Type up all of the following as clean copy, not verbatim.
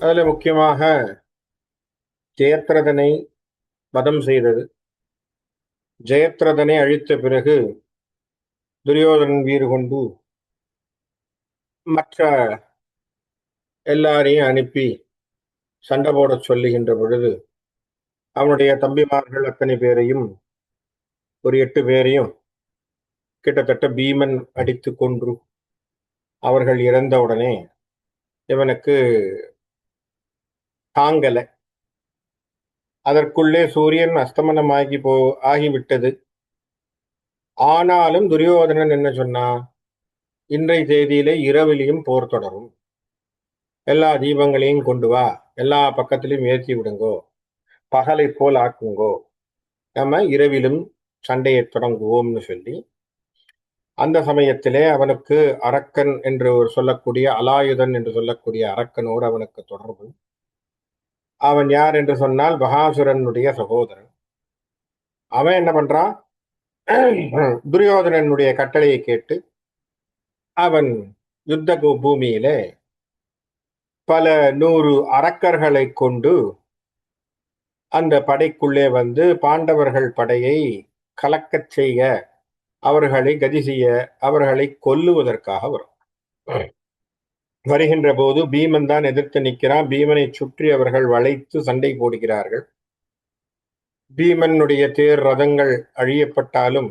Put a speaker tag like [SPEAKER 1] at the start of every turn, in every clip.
[SPEAKER 1] அதுல முக்கியமாக ஜெயத்ரதனை வதம் செய்தது. ஜெயத்ரதனை அழித்த பிறகு துரியோதனன் வீறு கொண்டு மற்ற எல்லாரையும் அனுப்பி சண்டை போட சொல்லுகின்ற பொழுது அவனுடைய தம்பிமார்கள் அத்தனை பேரையும் ஒரு 8 பேரையும் கிட்டத்தட்ட பீமன் அடித்து கொன்று அவர்கள் இறந்தவுடனே இவனுக்கு தாங்கல. அதற்குள்ளே சூரியன் அஸ்தமனமாகி ஆகிவிட்டது. ஆனாலும் துரியோதனன் என்ன சொன்னா, இன்றைய தேதியிலே இரவிலையும் போர் தொடரும், எல்லா தீபங்களையும் கொண்டு வா, எல்லா பக்கத்திலையும் ஏற்றி விடுங்கோ, பகலை போல் ஆக்குங்கோ, நம்ம இரவிலும் சண்டையை தொடங்குவோம்னு சொல்லி அந்த சமயத்திலே அவனுக்கு அரக்கன் என்று சொல்லக்கூடிய அலாயுதன் என்று சொல்லக்கூடிய அரக்கனோடு அவனுக்கு தொடர்பு. அவன் யார் என்று சொன்னால் பகாசுரனுடைய சகோதரன். அவன் என்ன பண்றான், துரியோதனனுடைய கட்டளையை கேட்டு அவன் யுத்த பூமியிலே பல 100 அரக்கர்களை கொண்டு அந்த படைக்குள்ளே வந்து பாண்டவர்கள் படையை கலக்கச் செய்ய, அவர்களை கதி செய்ய, அவர்களை கொல்லுவதற்காக வரும். வருகின்ற போது பீமன் தான் எதிர்த்து நிற்கிறான். பீமனை சுற்றி அவர்கள் வளைத்து சண்டை போடுகிறார்கள். பீமனுடைய தேர் ரதங்கள் அழியப்பட்டாலும்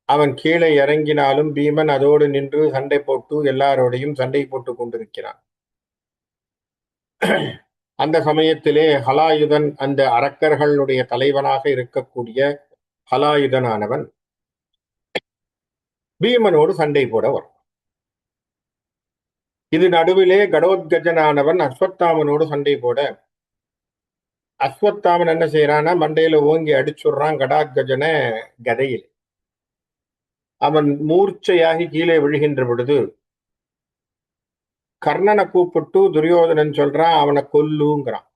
[SPEAKER 1] அவன் கீழே இறங்கினாலும் பீமன் அதோடு நின்று சண்டை போட்டு எல்லாரோடையும் சண்டை போட்டு கொண்டிருக்கிறான். அந்த சமயத்திலே ஹலாயுதன், அந்த அரக்கர்களுடைய தலைவனாக இருக்கக்கூடிய ஹலாயுதனானவன் பீமனோடு சண்டை போட வரும். இது நடுவிலே கடோத்கஜனானவன் அஸ்வத்தாமனோடு சண்டை போட, அஸ்வத்தாமன் என்ன செய்யறான்னா மண்டையில ஓங்கி அடிச்சுடுறான் கடாத்கஜன கதையில். அவன் மூர்ச்சையாகி கீழே விழுகின்ற பொழுது கர்ணனை கூப்பிட்டு துரியோதனன் சொல்றான் அவனை கொல்லுங்கிறான்.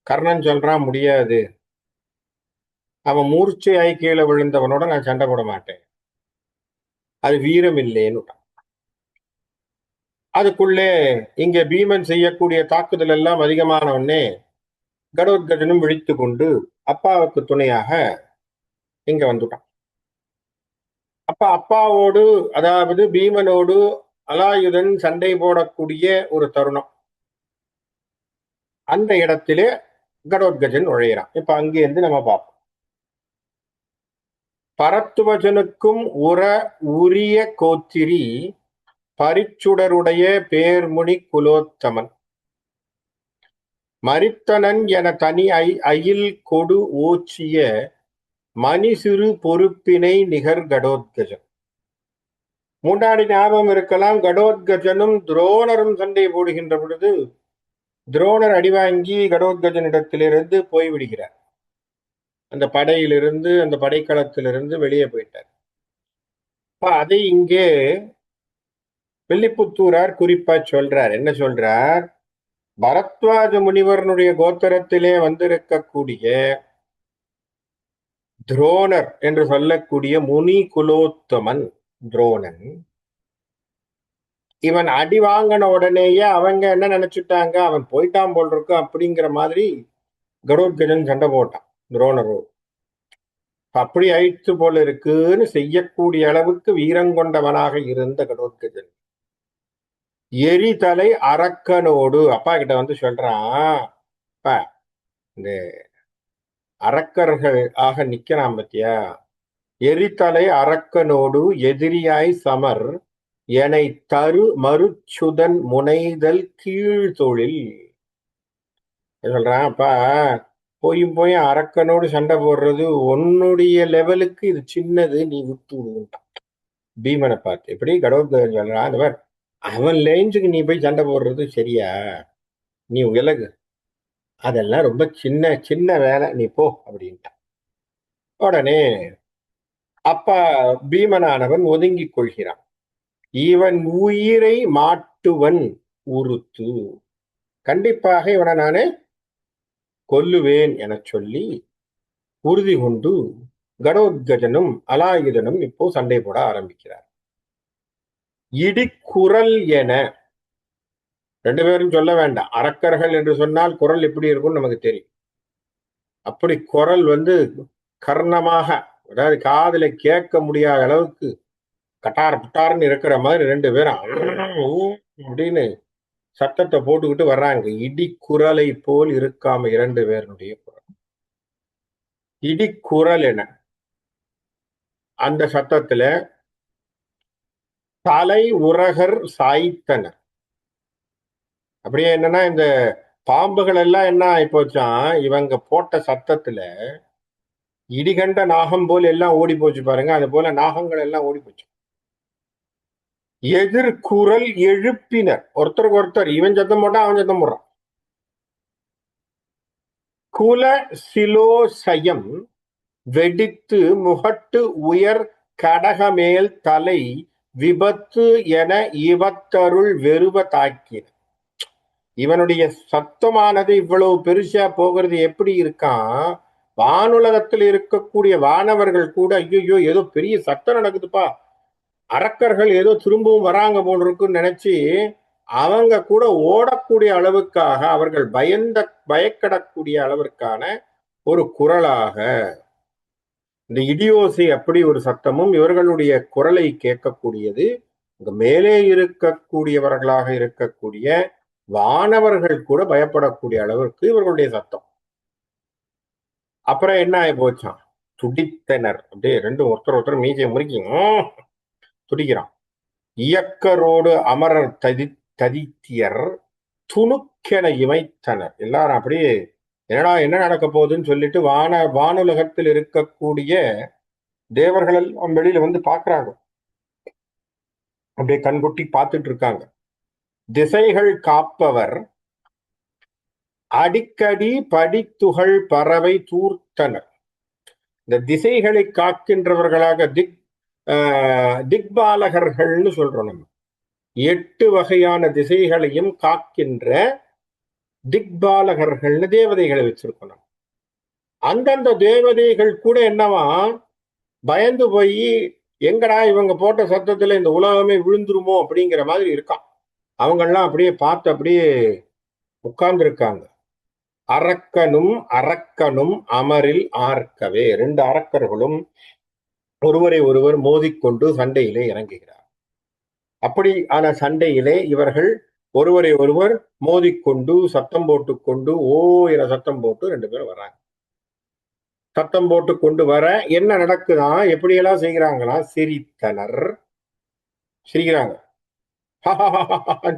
[SPEAKER 1] கர்ணன் சொல்றான் முடியாது, அவன் மூர்ச்சையாகி கீழே விழுந்தவனோட நான் சண்டை போட மாட்டேன், அது வீரம் இல்லைன்னு. அதுக்குள்ளே இங்க பீமன் செய்யக்கூடிய தாக்குதல் எல்லாம் அதிகமானவனே கடோத்கஜனும் விழித்து கொண்டு அப்பாவுக்கு துணையாக இங்க வந்துட்டான். அப்பாவோடு, அதாவது பீமனோடு அலாயுதன் சண்டை போடக்கூடிய ஒரு தருணம், அந்த இடத்திலே கடோத்கஜன் நுழையிறான். இப்ப அங்கிருந்து நம்ம பார்ப்போம். பரத்துவஜனுக்கும் உரிய கோத்திரி பரிச்சுடருடைய பேர்முனி குலோத்தமன் மரித்தனன் என தனி அயில் கொடு ஓச்சிய மணி சிறு பொறுப்பினை நிகர் கடோத்கஜன். முன்னாடி ஞாபகம் இருக்கலாம், கடோத்கஜனும் துரோணரும் சண்டை போடுகின்ற பொழுது துரோணர் அடிவாங்கி கடோத்கஜனிடத்திலிருந்து போய்விடுகிறார். அந்த படையிலிருந்து, அந்த படைக்களத்திலிருந்து வெளியே போயிட்டார். அதை இங்கே வில்லிபுத்தூரார் குறிப்பா சொல்றார். என்ன சொல்றார், பரத்வாஜ முனிவரனுடைய கோத்திரத்திலே வந்திருக்கக்கூடிய துரோணர் என்று சொல்லக்கூடிய முனி குலோத்தமன் துரோணன், இவன் அடி வாங்கின உடனேயே அவங்க என்ன நினைச்சுட்டாங்க, அவன் போயிட்டான் போல் இருக்கும் அப்படிங்கிற மாதிரி கடோத்கஜன் சண்டை போட்டான் துரோணரோடு. அப்படி ஆயிடுச்சு போல இருக்குன்னு செய்யக்கூடிய அளவுக்கு வீரங்கொண்டவனாக இருந்த கடோத்கஜன் எரிதலை அரக்கனோடு அப்பா கிட்ட வந்து சொல்றான், இந்த அரக்கர்கள் ஆக நிக்கிறான் பத்தியா, எரிதலை அரக்கனோடு எதிரியாய் சமர் எனை தரு மறுச்சுதன் முனைதல் கீழ் தொழில் சொல்றான். அப்பா போய் அரக்கனோடு சண்டை போடுறது உன்னுடைய லெவலுக்கு இது சின்னது, நீ விட்டு விடுவிட்டான் பீமனை பார்த்து. எப்படி கடவுள் சொல்றான், அந்த மாதிரி அவன் லேஞ்சுக்கு நீ போய் சண்டை போடுறது சரியா, நீ விலகு, அதெல்லாம் ரொம்ப சின்ன சின்ன வேலை, நீ போ அப்படின்ட்டான். உடனே அப்பா பீமனானவன் ஒதுங்கிக் கொள்கிறான். இவன் உயிரை மாட்டுவன் உறுத்து, கண்டிப்பாக இவனை நானே கொல்லுவேன் என சொல்லி உறுதி கொண்டு கடோத்கஜனும் அலாயுதனும் இப்போ சண்டை போட ஆரம்பிக்கிறார். இடிக்குரல் என ரெண்டு பேரும் சொல்ல வேண்டாம். அரக்கர்கள் என்று சொன்னால் குரல் எப்படி இருக்கும்னு நமக்கு தெரியும். அப்படி குரல் கர்ணமாக, அதாவது காதுல கேட்க முடியாத அளவுக்கு கட்டார் புட்டார்னு இருக்கிற மாதிரி ரெண்டு பேரும் அப்படின்னு சத்தத்தை போட்டுக்கிட்டு வர்றாங்க. இடி குரலை போல் இருக்காம இரண்டு பேருடைய குரல். இடி குரல் என அந்த சத்தத்துல தலை உரகர் சாய்த்தனர். அப்படியே என்னன்னா, இந்த பாம்புகள் எல்லாம் என்ன ஆயிப்போச்சான், இவங்க போட்ட சத்தத்துல இடிகண்ட நாகம் போல் எல்லாம் ஓடி போச்சு பாருங்க. அது போல நாகங்கள் எல்லாம் ஓடி போச்சு. எதிர்குரல் எழுப்பினர். ஒருத்தருக்கு ஒருத்தர், இவன் சத்தம் போட்டான், அவன் சத்தம் போடுறான். குல சிலோசயம் வெடித்து முகட்டு உயர் கடகமேல் தலை விபத்து என இவத்தருள் வெறுவ தாக்கின. இவனுடைய சத்தமானது இவ்வளவு பெருசா போகிறது எப்படி இருக்கான், வானுலகத்தில் இருக்கக்கூடிய வானவர்கள் கூட ஐயோ ஏதோ பெரிய சத்தம் நடக்குதுப்பா, அரக்கர்கள் ஏதோ திரும்பவும் வராங்க போல் இருக்குன்னு நினைச்சு அவங்க கூட ஓடக்கூடிய அளவுக்காக, அவர்கள் பயக்கடக்கூடிய அளவிற்கான ஒரு குரலாக இந்த இடியோசை அப்படி ஒரு சத்தமும் இவர்களுடைய குரலை கேட்கக்கூடியது. மேலே இருக்கக்கூடியவர்களாக இருக்கக்கூடிய வானவர்கள் கூட பயப்படக்கூடிய அளவிற்கு இவர்களுடைய சத்தம். அப்புறம் என்ன ஆகி போச்சான், துடித்தனர். அப்படியே ரெண்டும் ஒருத்தர் ஒருத்தர் மீசையை முறுக்கி துடிக்கிறான். இயக்கரோடு அமரர் ததித்தியர் துணுக்கென இமைத்தனர். எல்லாரும் அப்படியே என்னடா என்ன நடக்க போகுதுன்னு சொல்லிட்டு வானுலகத்தில் இருக்கக்கூடிய தேவர்கள் எல்லாம் வெளியில பாக்குறாங்க. அப்படியே கண்கொட்டி பார்த்துட்டு இருக்காங்க. திசைகள் காப்பவர் அடிக்கடி படித்துகள் பறவை தூர்த்தனர். இந்த திசைகளை காக்கின்றவர்களாக திக்பாலகர்கள்னு சொல்றோம் நம்ம. 8 வகையான திசைகளையும் காக்கின்ற திக்பாலகர்கள்னு தேவதைகளை வச்சிருக்கணும். அந்தந்த தேவதைகள் கூட என்னவா பயந்து போய் எங்கடா இவங்க போட்ட சத்தத்துல இந்த உலகமே விழுந்துருமோ அப்படிங்கிற மாதிரி இருக்கான். அவங்கெல்லாம் அப்படியே பார்த்து அப்படியே உட்கார்ந்து இருக்காங்க. அரக்கனும் அமரில் ஆர்க்கவே. 2 அரக்கர்களும் ஒருவரை ஒருவர் மோதிக்கொண்டு சண்டையிலே இறங்குகிறார். அப்படி ஆன சண்டையிலே இவர்கள் ஒருவரை ஒருவர் மோதிக்கொண்டு சத்தம் போட்டுக்கொண்டு என சத்தம் போட்டு 2 பேரும் வர்றாங்க. சத்தம் போட்டு கொண்டு வர என்ன நடக்குதான், எப்படியெல்லாம் செய்கிறாங்களா, சிரித்தனர். சிரிக்கிறாங்க,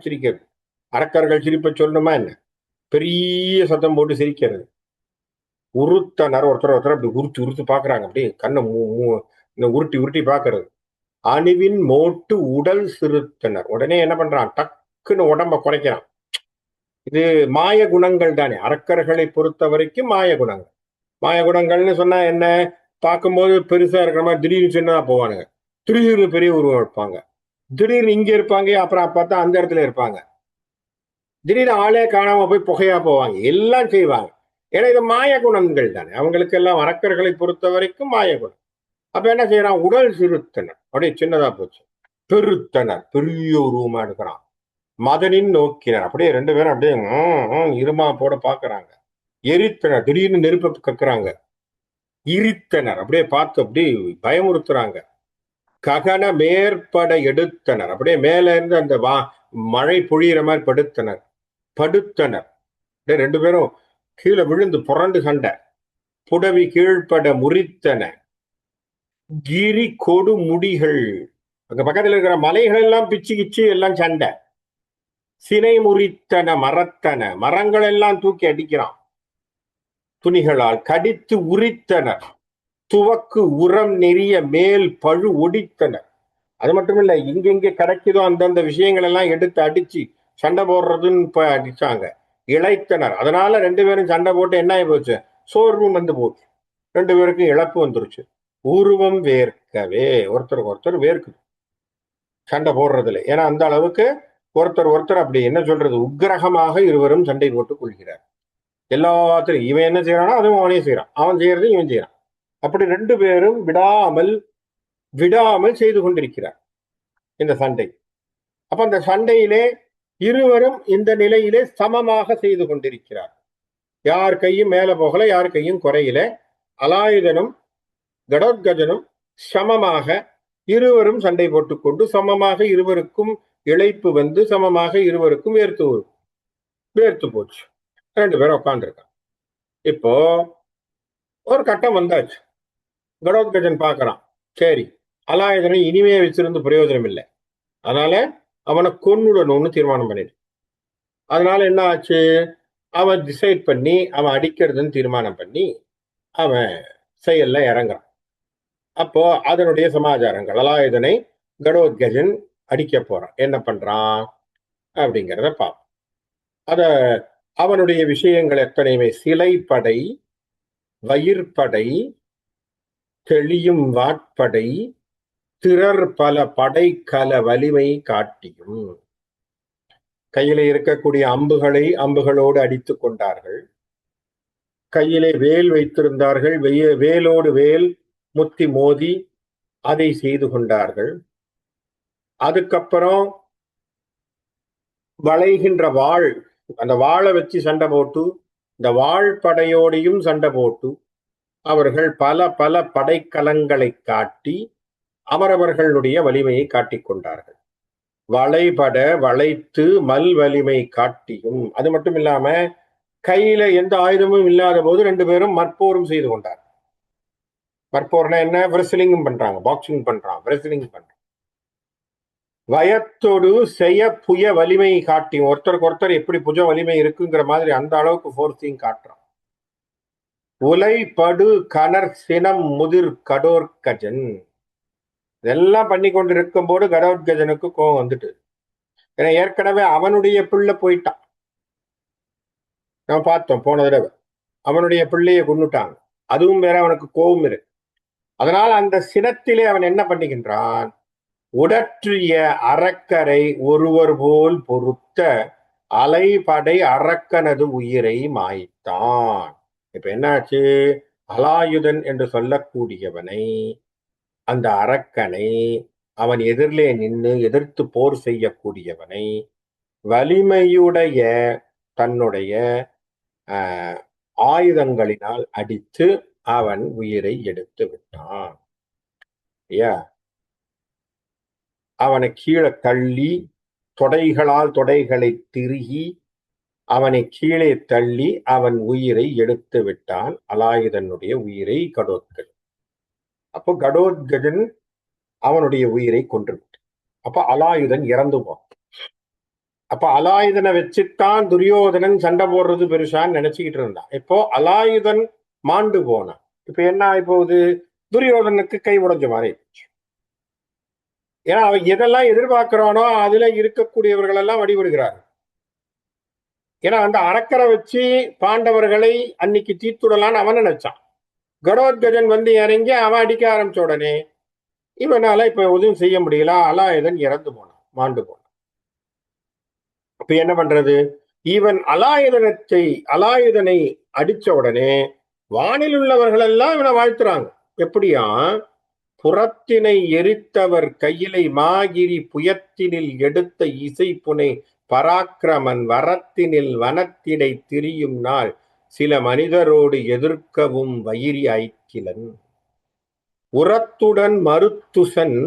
[SPEAKER 1] சிரிக்கிறது. அரக்கர்கள் சிரிப்ப சொல்லணுமா என்ன, பெரிய சத்தம் போட்டு சிரிக்கிறது. உருத்தனர், ஒருத்தர் அப்படி உருத்தி பாக்குறாங்க. அப்படியே கண்ணை உருட்டி பாக்குறது. அணுவின் மோட்டு உடல் சிறுத்தனர். உடனே என்ன பண்றான், டக்குன்னு உடம்ப குறைக்கிறான். இது மாய குணங்கள் தானே, அரக்கர்களை பொறுத்த வரைக்கும் மாய குணங்கள். மாய குணங்கள்னு சொன்னா என்ன, பார்க்கும்போது பெருசா இருக்கிற மாதிரி திடீர்னு சின்னதா போவானுங்க, திடீர்னு பெரிய உருவம் இருப்பாங்க, திடீர்னு இங்க இருப்பாங்க, அப்புறம் பார்த்தா அந்த இடத்துல இருப்பாங்க, திடீர்னு ஆளே காணாம போய் புகையா போவாங்க, எல்லாம் செய்வாங்க. ஏன்னா இது மாய குணங்கள் தானே, அவங்களுக்கு எல்லாம் அரக்கர்களை பொறுத்த வரைக்கும் மாய குணம். அப்ப என்ன செய்யறான், உடல் சிறுத்தனர், அப்படியே சின்னதா போச்சு. பெருத்தனர், பெரிய உருவமா எடுக்கிறான். மதனின் நோக்கினர், அப்படியே 2 பேரும் அப்படியே இருமா போட பாக்குறாங்க. எரித்தனர், திடீர்னு நெருப்ப கக்குறாங்க. இரித்தனர், அப்படியே பார்த்து அப்படியே பயமுறுத்துறாங்க. ககன மேற்பட எடுத்தனர், அப்படியே மேல இருந்து அந்த மழை பொழியிற மாதிரி படுத்தனர். படுத்தனர், அப்படியே 2 பேரும் கீழே விழுந்து புரண்டு சண்டை. புடவி கீழ்ப்பட முறித்தன. கிரி கொடு முடிகள், அங்க பக்கத்துல இருக்கிற மலைகள் எல்லாம் பிச்சு கிச்சு எல்லாம் சண்டை. சினை முறித்தன மரத்தன, மரங்கள் எல்லாம் தூக்கி அடிக்கிறான் துணிகளால். கடித்து உரித்தனர். துவக்கு உரம் நெறிய மேல் பழு ஒடித்தனர். அது மட்டும் இல்ல, இங்க கிடைக்குதோ அந்தந்த விஷயங்கள் எல்லாம் எடுத்து அடிச்சு சண்டை போடுறதுன்னு இப்ப அடிச்சாங்க. இழைத்தனர், அதனால 2 பேரும் சண்டை போட்டு என்ன ஆகி போச்சு, சோர்வும் போச்சு, 2 பேருக்கும் இழப்பு வந்துருச்சு. உருவம் வேர்க்கவே, ஒருத்தருக்கு ஒருத்தர் வேர்க்குது சண்டை போடுறதுல. ஏன்னா அந்த அளவுக்கு ஒருத்தர் அப்படி என்ன சொல்றது, உக்கிரகமாக இருவரும் சண்டை போட்டுக் கொள்கிறார். எல்லாத்திலும் இவன் என்ன செய்யறானோ அதுவும் அவனே செய்யறான், அவன் செய்யறது இவன் செய்யறான். அப்படி 2 பேரும் விடாமல் செய்து கொண்டிருக்கிறார் இந்த சண்டை. அப்ப அந்த சண்டையிலே இருவரும் இந்த நிலையிலே சமமாக செய்து கொண்டிருக்கிறார். யார் கையும் மேல போகல, யார் கையும் குறையில. அலாயுதனும் கடோத்கஜனும் சமமாக இருவரும் சண்டை போட்டுக்கொண்டு சமமாக இருவருக்கும் இழைப்பு வந்து சமமாக இருவருக்கும் வேர்த்து போச்சு. 2 பேரும் உட்காந்துருக்காங்க. இப்போ ஒரு கட்டம் வந்தாச்சு. கடோத்கஜன் பார்க்கறான், சரி அலாயுதனை இனிமே வச்சிருந்து பிரயோஜனம் இல்லை, அதனால அவனை கொன்னுடணும்னு தீர்மானம் பண்ணிடு. அதனால என்ன ஆச்சு, அவன் டிசைட் பண்ணி அவன் அடிக்கிறதுன்னு தீர்மானம் பண்ணி அவன் செயல்ல இறங்குறான். அப்போ அதனுடைய சமாச்சாரங்கள், அலாயுதனை கடோத்கஜன் அடிக்க போறான், என்ன பண்றான் அப்படிங்கிறத பார்ப்போம். அத அவனுடைய விஷயங்கள் எத்தனையுமே சிலைப்படை, வயிற்படை, தெளியும் வாட்படை, திறர் பல படை கல வலிமை காட்டியும். கையில இருக்கக்கூடிய அம்புகளோடு அடித்துக் கொண்டார்கள். கையிலே வேல் வைத்திருந்தார்கள், வேலோடு வேல் முத்தி மோதி அதை செய்து கொண்டார்கள். அதுக்கப்புறம் வளைகின்ற வாள், அந்த வாளை வச்சு சண்டை போட்டு, இந்த வாழ் படையோடையும் சண்டை போட்டு அவர்கள் பல பல படைக்கலங்களை காட்டி அவரவர்களுடைய வலிமையை காட்டிக் கொண்டார்கள். வளைபட வளைத்து மல் வலிமை காட்டியும். அது மட்டும் இல்லாம கையில எந்த ஆயுதமும் இல்லாத போது 2 பேரும் மற்போரும் செய்து கொண்டார். மற்போர்னா என்ன, விரசலிங்கும் பண்றாங்க, பாக்ஸிங் பண்றான், விரசலிங் பண்றான். வயத்தோடு செய்ய புய வலிமை காட்டி, ஒருத்தருக்கு ஒருத்தர் எப்படி புஜ வலிமை இருக்குங்கிற மாதிரி அந்த அளவுக்கு ஃபோர்ஸையும் காட்டுறான். உலை படு கணர் சினம் முதிர் கடோர்கஜன். இதெல்லாம் பண்ணி கொண்டு இருக்கும் போது கடோத்கஜனுக்கு கோபம் வந்துட்டு, ஏன்னா ஏற்கனவே அவனுடைய பிள்ளை போயிட்டான், நம்ம பார்த்தோம் போன தடவை. அவனுடைய பிள்ளையை கொண்டுட்டாங்க, அதுவும் வேற, அவனுக்கு கோபம் இருக்கு. அதனால் அந்த சினத்திலே அவன் என்ன பண்ணுகின்றான், உடற்றிய அறக்கரை ஒருவர் போல் பொறுத்த அலைபடை அரக்கனது உயிரை மாய்த்தான். இப்ப என்னாச்சு, அலாயுதன் என்று சொல்லக்கூடியவனை, அந்த அரக்கனை, அவன் எதிரிலே நின்று எதிர்த்து போர் செய்யக்கூடியவனை வலிமையுடைய தன்னுடைய ஆயுதங்களினால் அடித்து அவன் உயிரை எடுத்து விட்டான். அவனை கீழே தள்ளி தொடைகளை திருகி அவனை கீழே தள்ளி அவன் உயிரை எடுத்து விட்டான், அலாயுதனுடைய உயிரை கடோத்கஜன். அப்போ கடோத்கஜன் அவனுடைய உயிரை கொன்று விட்டான். அப்ப அலாயுதன் இறந்து போவான். அப்ப அலாயுதனை வச்சுத்தான் துரியோதனன் சண்டை போடுறது பெருசான்னு நினைச்சுக்கிட்டு இருந்தான். இப்போ அலாயுதன் மாண்டு போனான். இப்ப என்ன ஆகி போகுது, துரியோதனுக்கு கை உடைஞ்ச மாதிரி. ஏன்னா அவன் எதெல்லாம் எதிர்பார்க்கிறானோ அதுல இருக்கக்கூடியவர்கள் எல்லாம் வழிபடுகிறார்கள். ஏன்னா அந்த அரக்கரை வச்சு பாண்டவர்களை அன்னைக்கு தீர்த்துடலான்னு அவன் நினைச்சான். கடோத்கஜன் வந்து இறங்கி அவன் அடிக்க ஆரம்பிச்ச உடனே இவனால இப்ப எதுவும் செய்ய முடியல, அலாயுதன் இறந்து போனான், மாண்டு போனான். இப்ப என்ன பண்றது, இவன் அலாயுதனை அடிச்ச உடனே வானில் உள்ளவர்கள் எல்லாம் இவனை வாழ்த்துறாங்க. எப்படியா, புறத்தினை எரித்தவர் கையிலை மாகிரி புயத்தினில் எடுத்த இசை புனை பராக்கிரமன் வரத்தினில் வனத்திடை திரியும் நாள் சில மனிதரோடு எதிர்க்கவும் வயிரி ஐக்கிலன். உரத்துடன் மருத்துசன்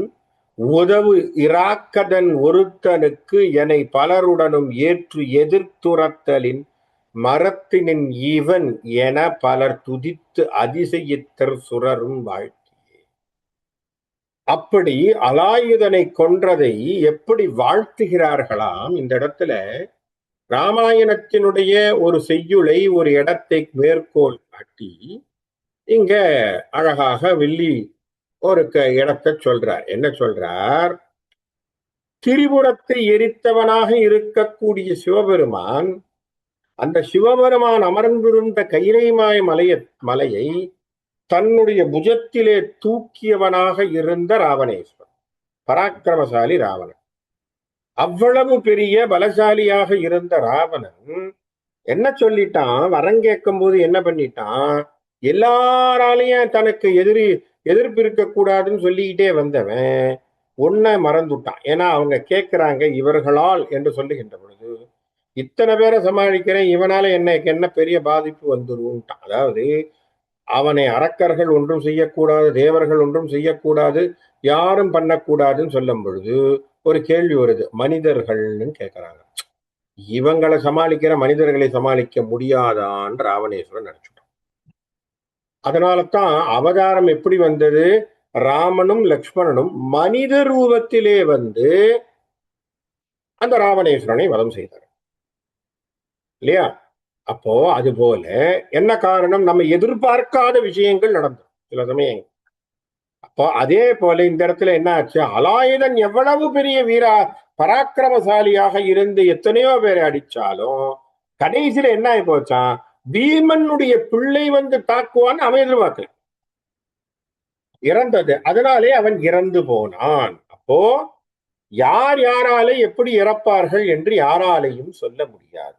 [SPEAKER 1] உதவு இராக்கதன் ஒருத்தனுக்கு என பலருடனும் ஏற்று எதிர்த்துரத்தலின் மரத்தினின் இவன் என பலர் துதித்து அதிசயித்தர் சுரரும் வாழ்த்தியே. அப்படி அலாயுதனை கொன்றதை எப்படி வாழ்த்துகிறார்களாம். இந்த இடத்துல ராமாயணத்தினுடைய ஒரு செய்யுளை ஒரு இடத்தை மேற்கோள் காட்டி இங்க அழகாக வில்லி ஒரு இடத்தை சொல்றார். என்ன சொல்றார், திரிபுரத்தை எரித்தவனாக இருக்கக்கூடிய சிவபெருமான், அந்த சிவபெருமான் அமர்ந்திருந்த கைலைமாய் மலையை தன்னுடைய புஜத்திலே தூக்கியவனாக இருந்த ராவணேஸ்வரன், பராக்கிரமசாலி ராவணன். அவ்வளவு பெரிய பலசாலியாக இருந்த ராவணன் என்ன சொல்லிட்டான், வரம் கேட்கும் போது என்ன பண்ணிட்டான், எல்லாராலையும் தனக்கு எதிர்ப்பு இருக்கக்கூடாதுன்னு சொல்லிக்கிட்டே வந்தவன் ஒன்ன மறந்துட்டான். ஏன்னா அவங்க கேட்கிறாங்க இவர்களால் என்று சொல்லுகின்ற பொழுது, இத்தனை பேரை சமாளிக்கிறேன், இவனால என்ன பெரிய பாதிப்பு வந்துரும்ட்டான். அதாவது அவனை அரக்கர்கள் ஒன்றும் செய்யக்கூடாது, தேவர்கள் ஒன்றும் செய்யக்கூடாது, யாரும் பண்ணக்கூடாதுன்னு சொல்லும் பொழுது ஒரு கேள்வி வருது, மனிதர்கள்னு கேட்கிறாங்க. இவங்களை சமாளிக்கிற மனிதர்களை சமாளிக்க முடியாதான்னு ராவணேஸ்வரன் நினைச்சுட்டான். அதனால தான் அவதாரம் எப்படி வந்தது? ராமனும் லக்ஷ்மணனும் மனித ரூபத்திலே வந்து அந்த ராவணேஸ்வரனை வதம் செய்தார் இல்லையா? அப்போ அது போல என்ன காரணம்? நம்ம எதிர்பார்க்காத விஷயங்கள் நடந்தது சில சமயம். அப்போ அதே போல இந்த இடத்துல என்ன ஆச்சு? அலாயுதன் எவ்வளவு பெரிய வீரா பராக்கிரமசாலியாக இருந்து எத்தனையோ பேரை அடிச்சாலும் கடைசியில என்ன ஆகி போச்சான்? பீமனுடைய பிள்ளை வந்து தாக்குவான்னு அவன் எதிர்பார்க்கல, இறந்தது. அதனாலே அவன் இறந்து போனான். அப்போ யார் யாராலே எப்படி இறப்பார்கள் என்று யாராலையும் சொல்ல முடியாது.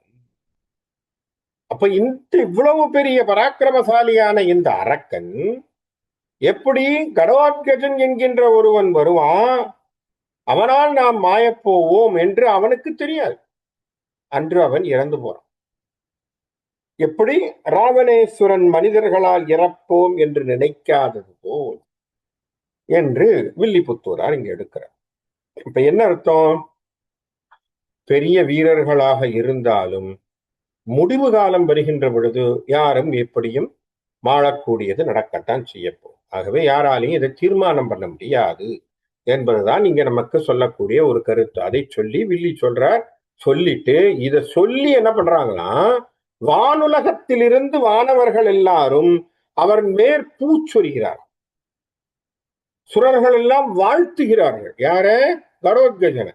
[SPEAKER 1] அப்ப இந்த இவ்வளவு பெரிய பராக்கிரமசாலியான இந்த அரக்கன் எப்படி கடோத்கஜன் என்கின்ற ஒருவன் வருவான், அவனால் நாம் மாயப்போவோம் என்று அவனுக்கு தெரியாது. அன்று அவன் இறந்து போறான். எப்படி ராவணேஸ்வரன் மனிதர்களால் இறப்போம் என்று நினைக்காதது போல் என்று வில்லிபுத்தூரார் இங்க எடுக்கிறார். இப்ப என்ன அர்த்தம்? பெரிய வீரர்களாக இருந்தாலும் முடிவு காலம் வருகின்ற பொழுது யாரும் எப்படியும் வாழக்கூடியது நடக்கத்தான் செய்யப்போம். ஆகவே யாராலையும் இதை தீர்மானம் பண்ண முடியாது என்பதுதான் இங்க நமக்கு சொல்லக்கூடிய ஒரு கருத்து. அதை சொல்லி வில்லி சொல்றார். சொல்லிட்டு இத சொல்லி என்ன பண்றாங்களாம், வானுலகத்திலிருந்து வானவர்கள் எல்லாரும் அவர் மேற் பூச்சொரிகிறார். சுரர்கள் எல்லாம் வாழ்த்துகிறார்கள். யார? கடோத்கஜனை.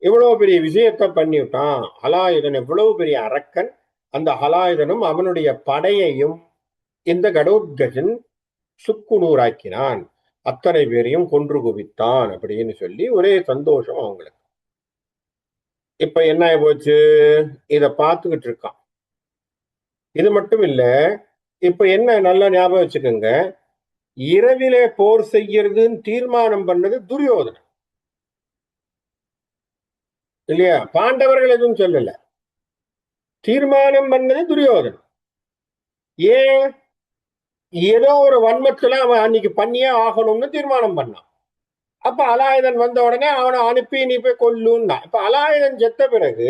[SPEAKER 1] இவ்வளவு பெரிய விஷயத்தை பண்ணிவிட்டான் ஹலாயுதன், எவ்வளவு பெரிய அரக்கன். அந்த ஹலாயுதனும் அவனுடைய படையையும் இந்த கடோத்கஜன் சுக்குநூறாக்கினான், அத்தனை பேரையும் கொன்று குவித்தான் அப்படின்னு சொல்லி ஒரே சந்தோஷம் அவங்களுக்கு. இப்ப என்ன போச்சு? இத பார்த்துக்கிட்டு இருக்கான். இது மட்டும் இல்ல, இப்ப என்ன நல்லா ஞாபகம் வச்சுக்கோங்க, இரவிலே போர் செய்யறதுன்னு தீர்மானம் பண்ணது துரியோதனன் இல்லையா? பாண்டவர்கள் எதுவும் சொல்லல, தீர்மானம் பண்ணது துரியோதனன். ஏன்? ஏதோ ஒரு வன்மத்துல அவன் அன்னைக்கு பண்ணியே ஆகணும்னு தீர்மானம் பண்ணான். அப்ப அலாயுதன் வந்த உடனே அவனை அனுப்பி நீ போய் கொல்லுன்னா. இப்ப அலாயுதன் செத்த பிறகு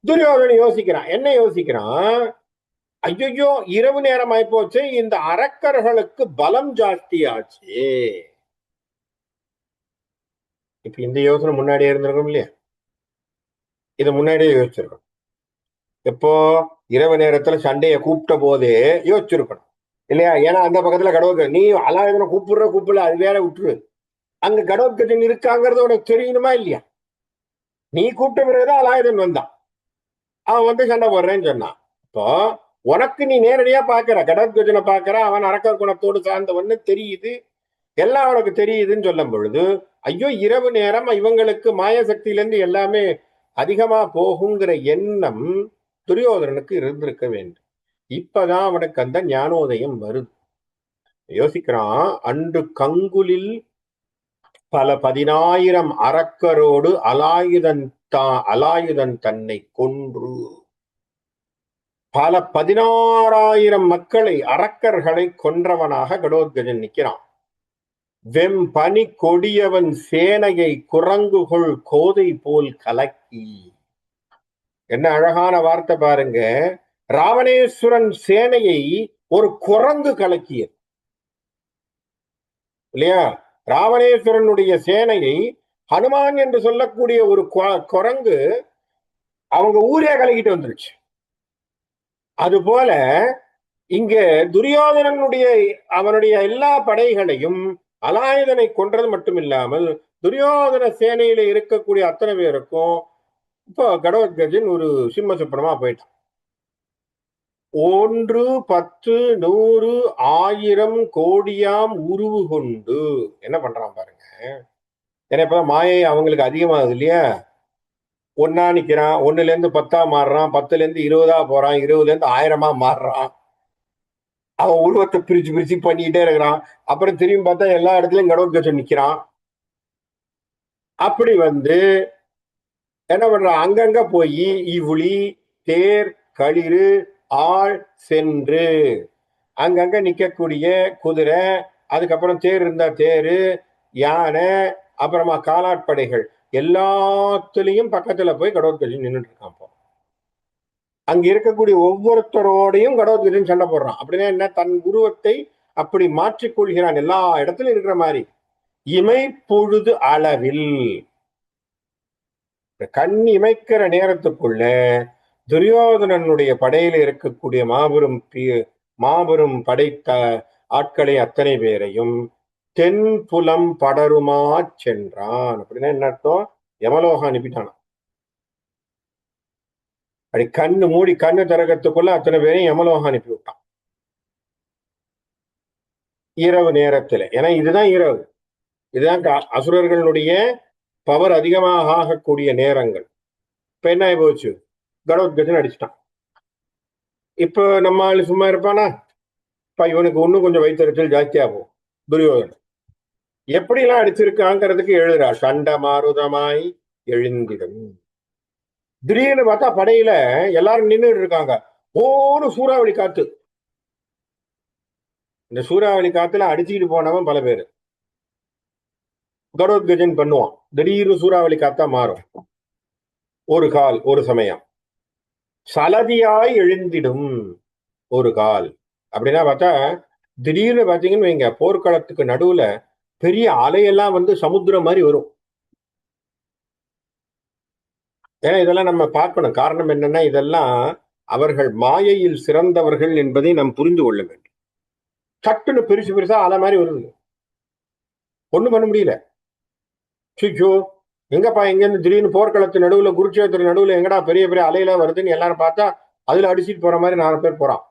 [SPEAKER 1] துரியோதனன் யோசிக்கிறான். என்ன யோசிக்கிறான்? ஐயோ, இரவு நேரம் ஆயிப்போச்சு, இந்த அரக்கர்களுக்கு பலம் ஜாஸ்தி ஆச்சு. இப்ப இந்த யோசனை முன்னாடியே இருந்திருக்கும் இல்லையா? இதை முன்னாடியே யோசிச்சிருக்கணும். எப்போ? இரவு நேரத்துல சண்டையை கூப்பிட்ட போதே யோசிச்சிருக்கணும் இல்லையா? ஏன்னா அந்த பக்கத்துல கடவுள், நீ அலாயுதனை கூப்பிடல, அது வேற விட்டுரு. அங்க கடோத்கஜன் இருக்காங்கிறது உனக்கு தெரியணுமா இல்லையா? நீ கூப்பிட்ட பிறகுதான் அலாயுதன் வந்தான். அவன் வந்து சண்டை போடுறேன்னு சொன்னான். இப்போ உனக்கு நீ நேரடியா பாக்குற, கடோத்கஜனை பாக்குற, அவன் அரக்க குணத்தோடு சார்ந்தவன்னு தெரியுது, எல்லாம் அவனுக்கு தெரியுதுன்னு சொல்லும் பொழுது, ஐயோ இரவு நேரம் இவங்களுக்கு மாய சக்தியிலிருந்து எல்லாமே அதிகமா போகுங்கிற எண்ணம் துரியோதனனுக்கு இருந்திருக்க வேண்டும். இப்பதான் அவனுக்கு அந்த ஞானோதயம் வருது. யோசிக்கிறான், அன்று கங்குலில் பல 10,000 அரக்கரோடு அலாயுதன் தன்னை கொன்று பல 16,000 மக்களை, அரக்கர்களை கொன்றவனாக கடோத்கஜன் நிற்கிறான். வெம்பனி கொடியவன் சேனையை குரங்குகள் கோதை போல் கலக்கி. என்ன அழகான வார்த்தை பாருங்க! ராவணேஸ்வரன் சேனையை ஒரு குரங்கு கலக்கியது இல்லையா? ராவணேஸ்வரனுடைய சேனையை ஹனுமான் என்று சொல்லக்கூடிய ஒரு குரங்கு அவங்க ஊரே கலக்கிட்டு வந்துருச்சு. அதுபோல இங்க துரியோதனனுடைய அவனுடைய எல்லா படைகளையும் அலாயுதனை கொன்றது மட்டும் இல்லாமல் துரியோதன சேனையில இருக்கக்கூடிய அத்தனை பேருக்கும் இப்போ கடோத்கஜன் ஒரு சிம்ம சுப்பனமா போயிட்டான். 1 10 100 1000 கோடியாம் உருவு கொண்டு என்ன பண்றான் பாருங்க. ஏன்னா இப்ப மாயை அவங்களுக்கு அதிகமாகுது இல்லையா? ஒன்னா நிக்கிறான், 1ல இருந்து 10 மாறுறான், 10ல இருந்து 20 போறான், 20ல இருந்து 1000 மாறுறான். அவன் உருவத்தை பிரிச்சு பண்ணிட்டே இருக்கிறான். அப்புறம் திரும்பி பார்த்தா எல்லா இடத்துலயும் கடோத்கஜன் நிக்கிறான். அப்படி என்ன பண்ற, அங்கங்க போய் இவுளி, தேர், களிறு, ஆள், சென்று அங்கங்க நிக்கக்கூடிய குதிரை, அதுக்கப்புறம் தேர் இருந்தா தேரு, யானை, அப்புறமா காலாட்படைகள் எல்லாத்துலயும் பக்கத்துல போய் கடோத்கஜன் நின்றுட்டு இருக்கான். அங்க இருக்கக்கூடிய ஒவ்வொருத்தரோடையும் கடோத்கஜன் சண்டை போடுறான். அப்படின்னா என்ன, தன் உருவத்தை அப்படி மாற்றிக்கொள்கிறான் எல்லா இடத்துலயும் இருக்கிற மாதிரி. இமை பொழுது அளவில் கண் இமைக்கிற நேரத்துக்குள்ள துரியோதனனுடைய படையில இருக்கக்கூடிய மாபெரும் படைத்த ஆட்களை அத்தனை பேரையும் தென்புலம் படருமா சென்றான். அப்படின்னா என்ன அர்த்தம், யமலோகம் அனுப்பிட்டான். அப்படி கண்ணு மூடி கண்ணு திறக்கத்துக்குள்ள அத்தனை பேரையும் யமலோகம் அனுப்பி விட்டான் இரவு நேரத்துல. ஏன்னா இதுதான் இரவு, இதுதான் அசுரர்களுடைய பவர் அதிகமாக ஆகக்கூடிய நேரங்கள். இப்ப என்ன ஆகி போச்சு, கடோத்கஜன் அடிச்சுட்டான். இப்ப நம்ம ஆளு சும்மா இருப்பானா, இப்ப இவனுக்கு இன்னும் கொஞ்சம் வைத்தறிச்சல் ஜாஸ்தியாகும். துரியோதனன் எப்படிலாம் அடிச்சிருக்காங்கிறதுக்கு எழுதுறா, சண்ட மாருதமாய் எழுந்திடும். திடீர்னு பார்த்தா படையில எல்லாரும் நின்றுட்டு இருக்காங்க. ஓன்னு சூறாவளி காத்து. இந்த சூறாவளி காத்துல அடிச்சுக்கிட்டு போனவன் பல பேர். கடோத்கஜன் பண்ணுவான், திடீர்னு சூறாவளி காத்தா மாறும். ஒரு கால் ஒரு சமயம் சலதியாய் எழுந்திடும் ஒரு கால். அப்படின்னா பார்த்தா திடீர்னு பாத்தீங்கன்னு வைங்க, போர்க்களத்துக்கு நடுவுல பெரிய அலையெல்லாம் சமுத்திரம் மாதிரி வரும். ஏன்னா இதெல்லாம் நம்ம பார்க்கணும். காரணம் என்னன்னா, இதெல்லாம் அவர்கள் மாயையில் சிறந்தவர்கள் என்பதை நாம் புரிந்து கொள்ள வேண்டும். சட்டுன்னு பெருசு பெருசா அலை மாதிரி வருது, ஒண்ணும் பண்ண முடியல. சுச்சோ எங்கப்பா, எங்கேருந்து திடீர்னு போர்க்களத்து நடுவுல, குருட்சேத்திர நடுவுல எங்கடா பெரிய பெரிய அலையில வருதுன்னு எல்லாரும் பார்த்தா அதுல அடிச்சிட்டு போற மாதிரி 4 பேர் போறான்.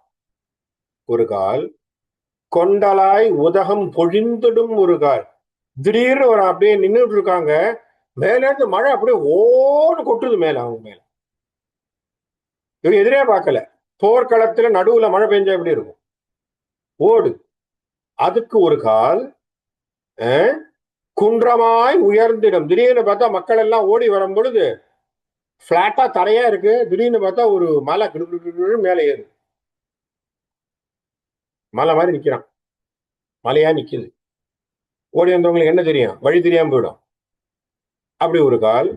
[SPEAKER 1] ஒரு கால் கொண்டலாய் உதகம் பொழிந்துடும் ஒரு கால். திடீர்னு ஒரு அப்படியே நின்றுட்டு இருக்காங்க, மேல இருந்து மழை அப்படியே ஓடு கொட்டுது மேல அவங்க மேல. இவங்க எதிரே பார்க்கல, போர்க்களத்துல நடுவுல மழை பெஞ்சா எப்படி இருக்கும், ஓடு. அதுக்கு ஒரு கால் குன்றமாய் உயர்ந்திடும். திடீர்னு பார்த்தா மக்கள் எல்லாம் ஓடி வரும் பொழுது பிளாட்டா தரையா இருக்கு, திடீர்னு பார்த்தா ஒரு மலை மேல ஏறு, மலை மாதிரி நிக்கிறான், மலையா நிக்குது. ஓடி வந்தவங்களுக்கு என்ன தெரியும், வழி தெரியாம போயிடும். அப்படி ஒரு கால்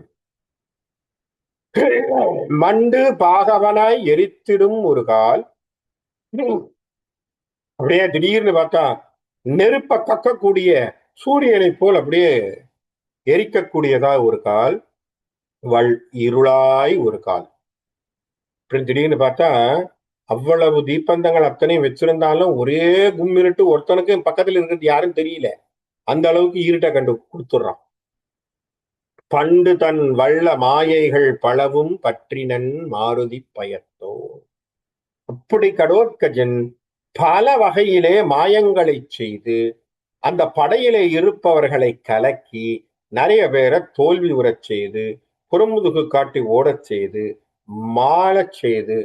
[SPEAKER 1] மண்டு பாகவனாய் எரித்திடும் ஒரு கால். அப்படியே திடீர்னு பார்த்தா நெருப்ப கக்கக்கூடிய சூரியனை போல் அப்படியே எரிக்கக்கூடியதா ஒரு கால். இருளாய் ஒரு கால். திடீர்னு பார்த்தா அவ்வளவு தீப்பந்தங்கள் அத்தனையும் வச்சிருந்தாலும் ஒரே கும்மிருட்டு, ஒருத்தனுக்கு பக்கத்துல இருக்கிறது யாரும் தெரியல, அந்த அளவுக்கு இருட்ட கண்டு கொடுத்துடுறான். பண்டு தன் வள்ள மாயைகள் பலவும் பற்றினன் மாருதி பயத்தோ. அப்படி கடோத்கஜன் பல வகையிலே மாயங்களை செய்து அந்த படையிலே இருப்பவர்களை கலக்கி நிறைய பேரை தோல்வி உறச் செய்து புறமுதுகு காட்டி ஓடச் செய்து மாளச் செய்து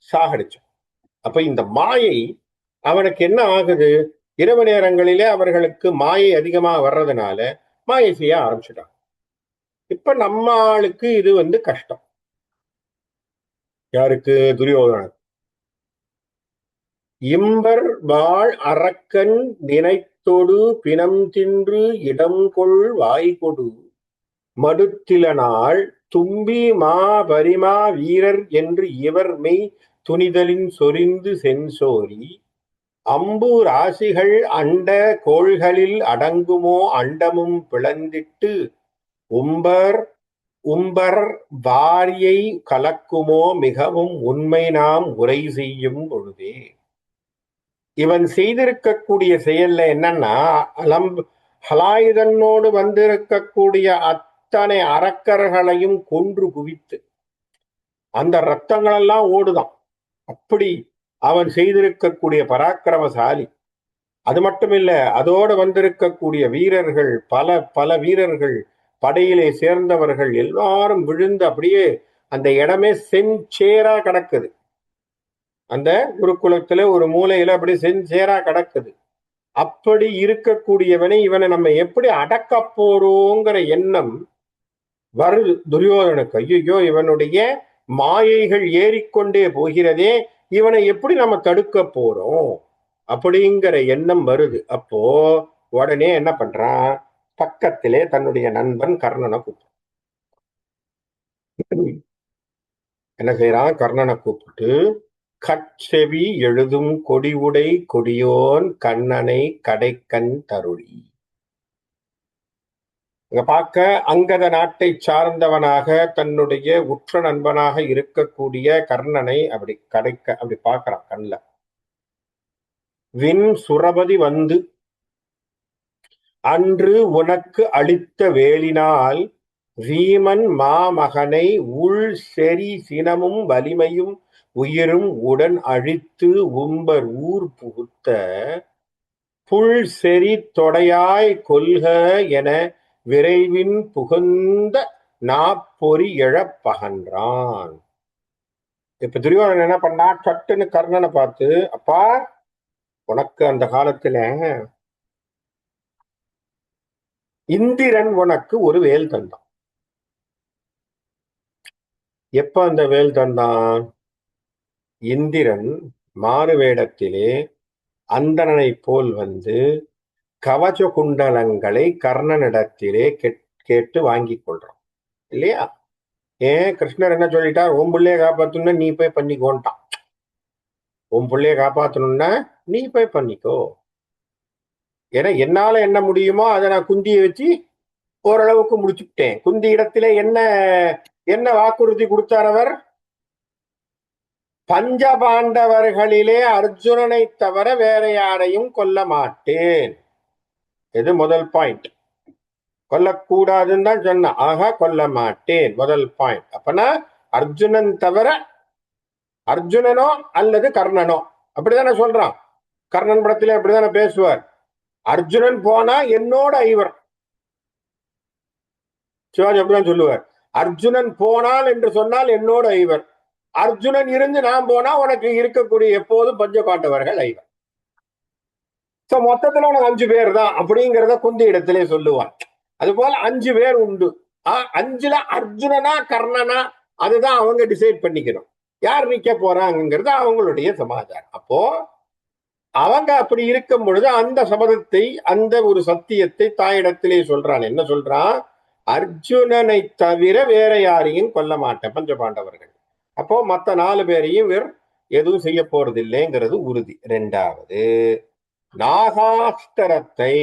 [SPEAKER 1] சாகடிச்சான். அப்ப இந்த மாயை அவனுக்கு என்ன ஆகுது, இரவு நேரங்களிலே அவர்களுக்கு மாயை அதிகமா வர்றதுனால மாயை செய்ய ஆரம்பிச்சுட்டான். இப்ப நம்ம ஆளுக்கு இது கஷ்டம். யாருக்கு, துரியோதனன். இம்பர் வாழ் அரக்கன் நினைத்தொடு பிணம் தின்று இடம்கொள் வாய்கொடு மடுத்திலனாள் தும்பி மா பரிமா வீரர் என்று இவர் மெய் துணிதலின் சொரிந்து சென்சோரி அம்பு ராசிகள் அண்ட கோள்களில் அடங்குமோ அண்டமும் பிளந்திட்டு உம்பர் உம்பர் வாரியை கலக்குமோ மிகவும் உண்மை நாம் உரை செய்யும் பொழுதே. இவன் செய்திருக்கக்கூடிய செயல்ல என்னன்னா, ஹலாயுதனோடு வந்திருக்கக்கூடிய அத்தனை அரக்கர்களையும் கொன்று குவித்து அந்த ரத்தங்கள் எல்லாம் ஓடுதான். அப்படி அவன் செய்திருக்கக்கூடிய பராக்கிரமசாலி. அது மட்டும் இல்ல, அதோடு வந்திருக்கக்கூடிய வீரர்கள் பல பல வீரர்கள், படையிலே சேர்ந்தவர்கள் எல்லாரும் விழுந்து அப்படியே அந்த இடமே செஞ்சேரா கிடக்குது. அந்த குருகுலத்துல ஒரு மூலையில அப்படி செஞ்சேரா கிடக்குது. அப்படி இருக்கக்கூடியவனை இவனை நம்ம எப்படி அடக்க போறோங்கிற எண்ணம் வருது துரியோதனுக்கு, ஐயோ இவனுடைய மாயைகள் ஏறிக்கொண்டே போகிறதே, இவனை எப்படி நம்ம தடுக்க போறோம் அப்படிங்கிற எண்ணம் வருது. அப்போ உடனே என்ன பண்றான், பக்கத்திலே தன்னுடைய நண்பன் கர்ணனை கூப்பிட்டு என்ன செய்யறான், கர்ணனை கூப்பிட்டு கட்செவி எழுதும் கொடிவுடை கொடியோன் கண்ணனை கடைக்கண் தருளி. இங்க பார்க்க அங்கத நாட்டை சார்ந்தவனாக தன்னுடைய உற்ற நண்பனாக இருக்கக்கூடிய கர்ணனை அப்படி கடைக்க அப்படி பார்க்கிறான் கண்ல. வின் சுரபதி வந்து அன்று உனக்கு அளித்த வேலினால் வீமன் மாமகனை உள் செறி சினமும் வலிமையும் உயிரும் உடன் அழித்து உம்பர் ஊர் புகுத்த புல் செறி தொடையாய் கொல்க என விரைவின் புகுந்த நாப்பொறி எழப்பகன்றான். இப்ப துரியோதனன் என்ன பண்ணா, சட்டுன்னு கர்ணனை பார்த்து, அப்பா உனக்கு அந்த காலத்துல இந்திரன் உனக்கு ஒரு வேல் தந்தான். எப்ப அந்த வேல் தந்தான்? இந்திரன் மாறு வேடத்திலே அந்தணனை போல் வந்து கவச குண்டலங்களை கர்ணனிடத்திலே கேட்டு வாங்கி கொள்றான் இல்லையா? ஏன் கிருஷ்ணர் என்ன சொல்லிட்டார், உன் பிள்ளைய காப்பாத்தணும்னா நீ போய் பண்ணிக்கோன்ட்டான். உன் பிள்ளைய காப்பாத்தணும்னா நீ போய் பண்ணிக்கோ. ஏன்னா என்னால என்ன முடியுமோ அதை நான் குந்தியை வச்சு ஓரளவுக்கு முடிச்சுட்டேன். குந்தி இடத்துல என்ன என்ன வாக்குறுதி கொடுத்தார் அவர்? பஞ்சபாண்டவர்களிலே அர்ஜுனனை தவிர வேற யாரையும் கொல்ல மாட்டேன். இது முதல் பாயிண்ட். கொல்லக்கூடாதுன்னு தான் சொன்ன. ஆகா கொல்ல மாட்டேன் முதல் பாயிண்ட். அப்பனா அர்ஜுனன் தவிர, அர்ஜுனனோ அல்லது கர்ணனோ அப்படித்தானே சொல்றான். கர்ணன் படத்திலே அப்படித்தானே பேசுவார். அர்ஜுனன் போனா என்னோட ஐவர். சிவாஜி அப்படிதான் சொல்லுவார். அர்ஜுனன் போனால் என்று சொன்னால் என்னோட ஐவர். அர்ஜுனன் இருந்து நான் போனா உனக்கு இருக்கக்கூடிய எப்போதும் பஞ்ச பாண்டவர்கள் ஐவர். மொத்தத்துல உனக்கு 5 பேர் தான் அப்படிங்கிறத குந்தி இடத்திலே சொல்லுவான். அது போல 5 பேர் உண்டு. 5ல அர்ஜுனனா கர்ணனா அதுதான் அவங்க டிசைட் பண்ணிக்கணும். யார் நிக்க போறாங்கிறது அவங்களுடைய சமாச்சாரம். அப்போ அவங்க அப்படி இருக்கும் பொழுது அந்த சபதத்தை, அந்த ஒரு சத்தியத்தை தாயிடத்திலே சொல்றான். என்ன சொல்றான்? அர்ஜுனனை தவிர வேற யாரையும் கொல்ல மாட்டேன் பஞ்ச பாண்டவர்கள். அப்போ மத்த 4 பேரையும் எதுவும் செய்ய போறது இல்லைங்கிறது உறுதி. 2வது, நாகாஸ்திரத்தை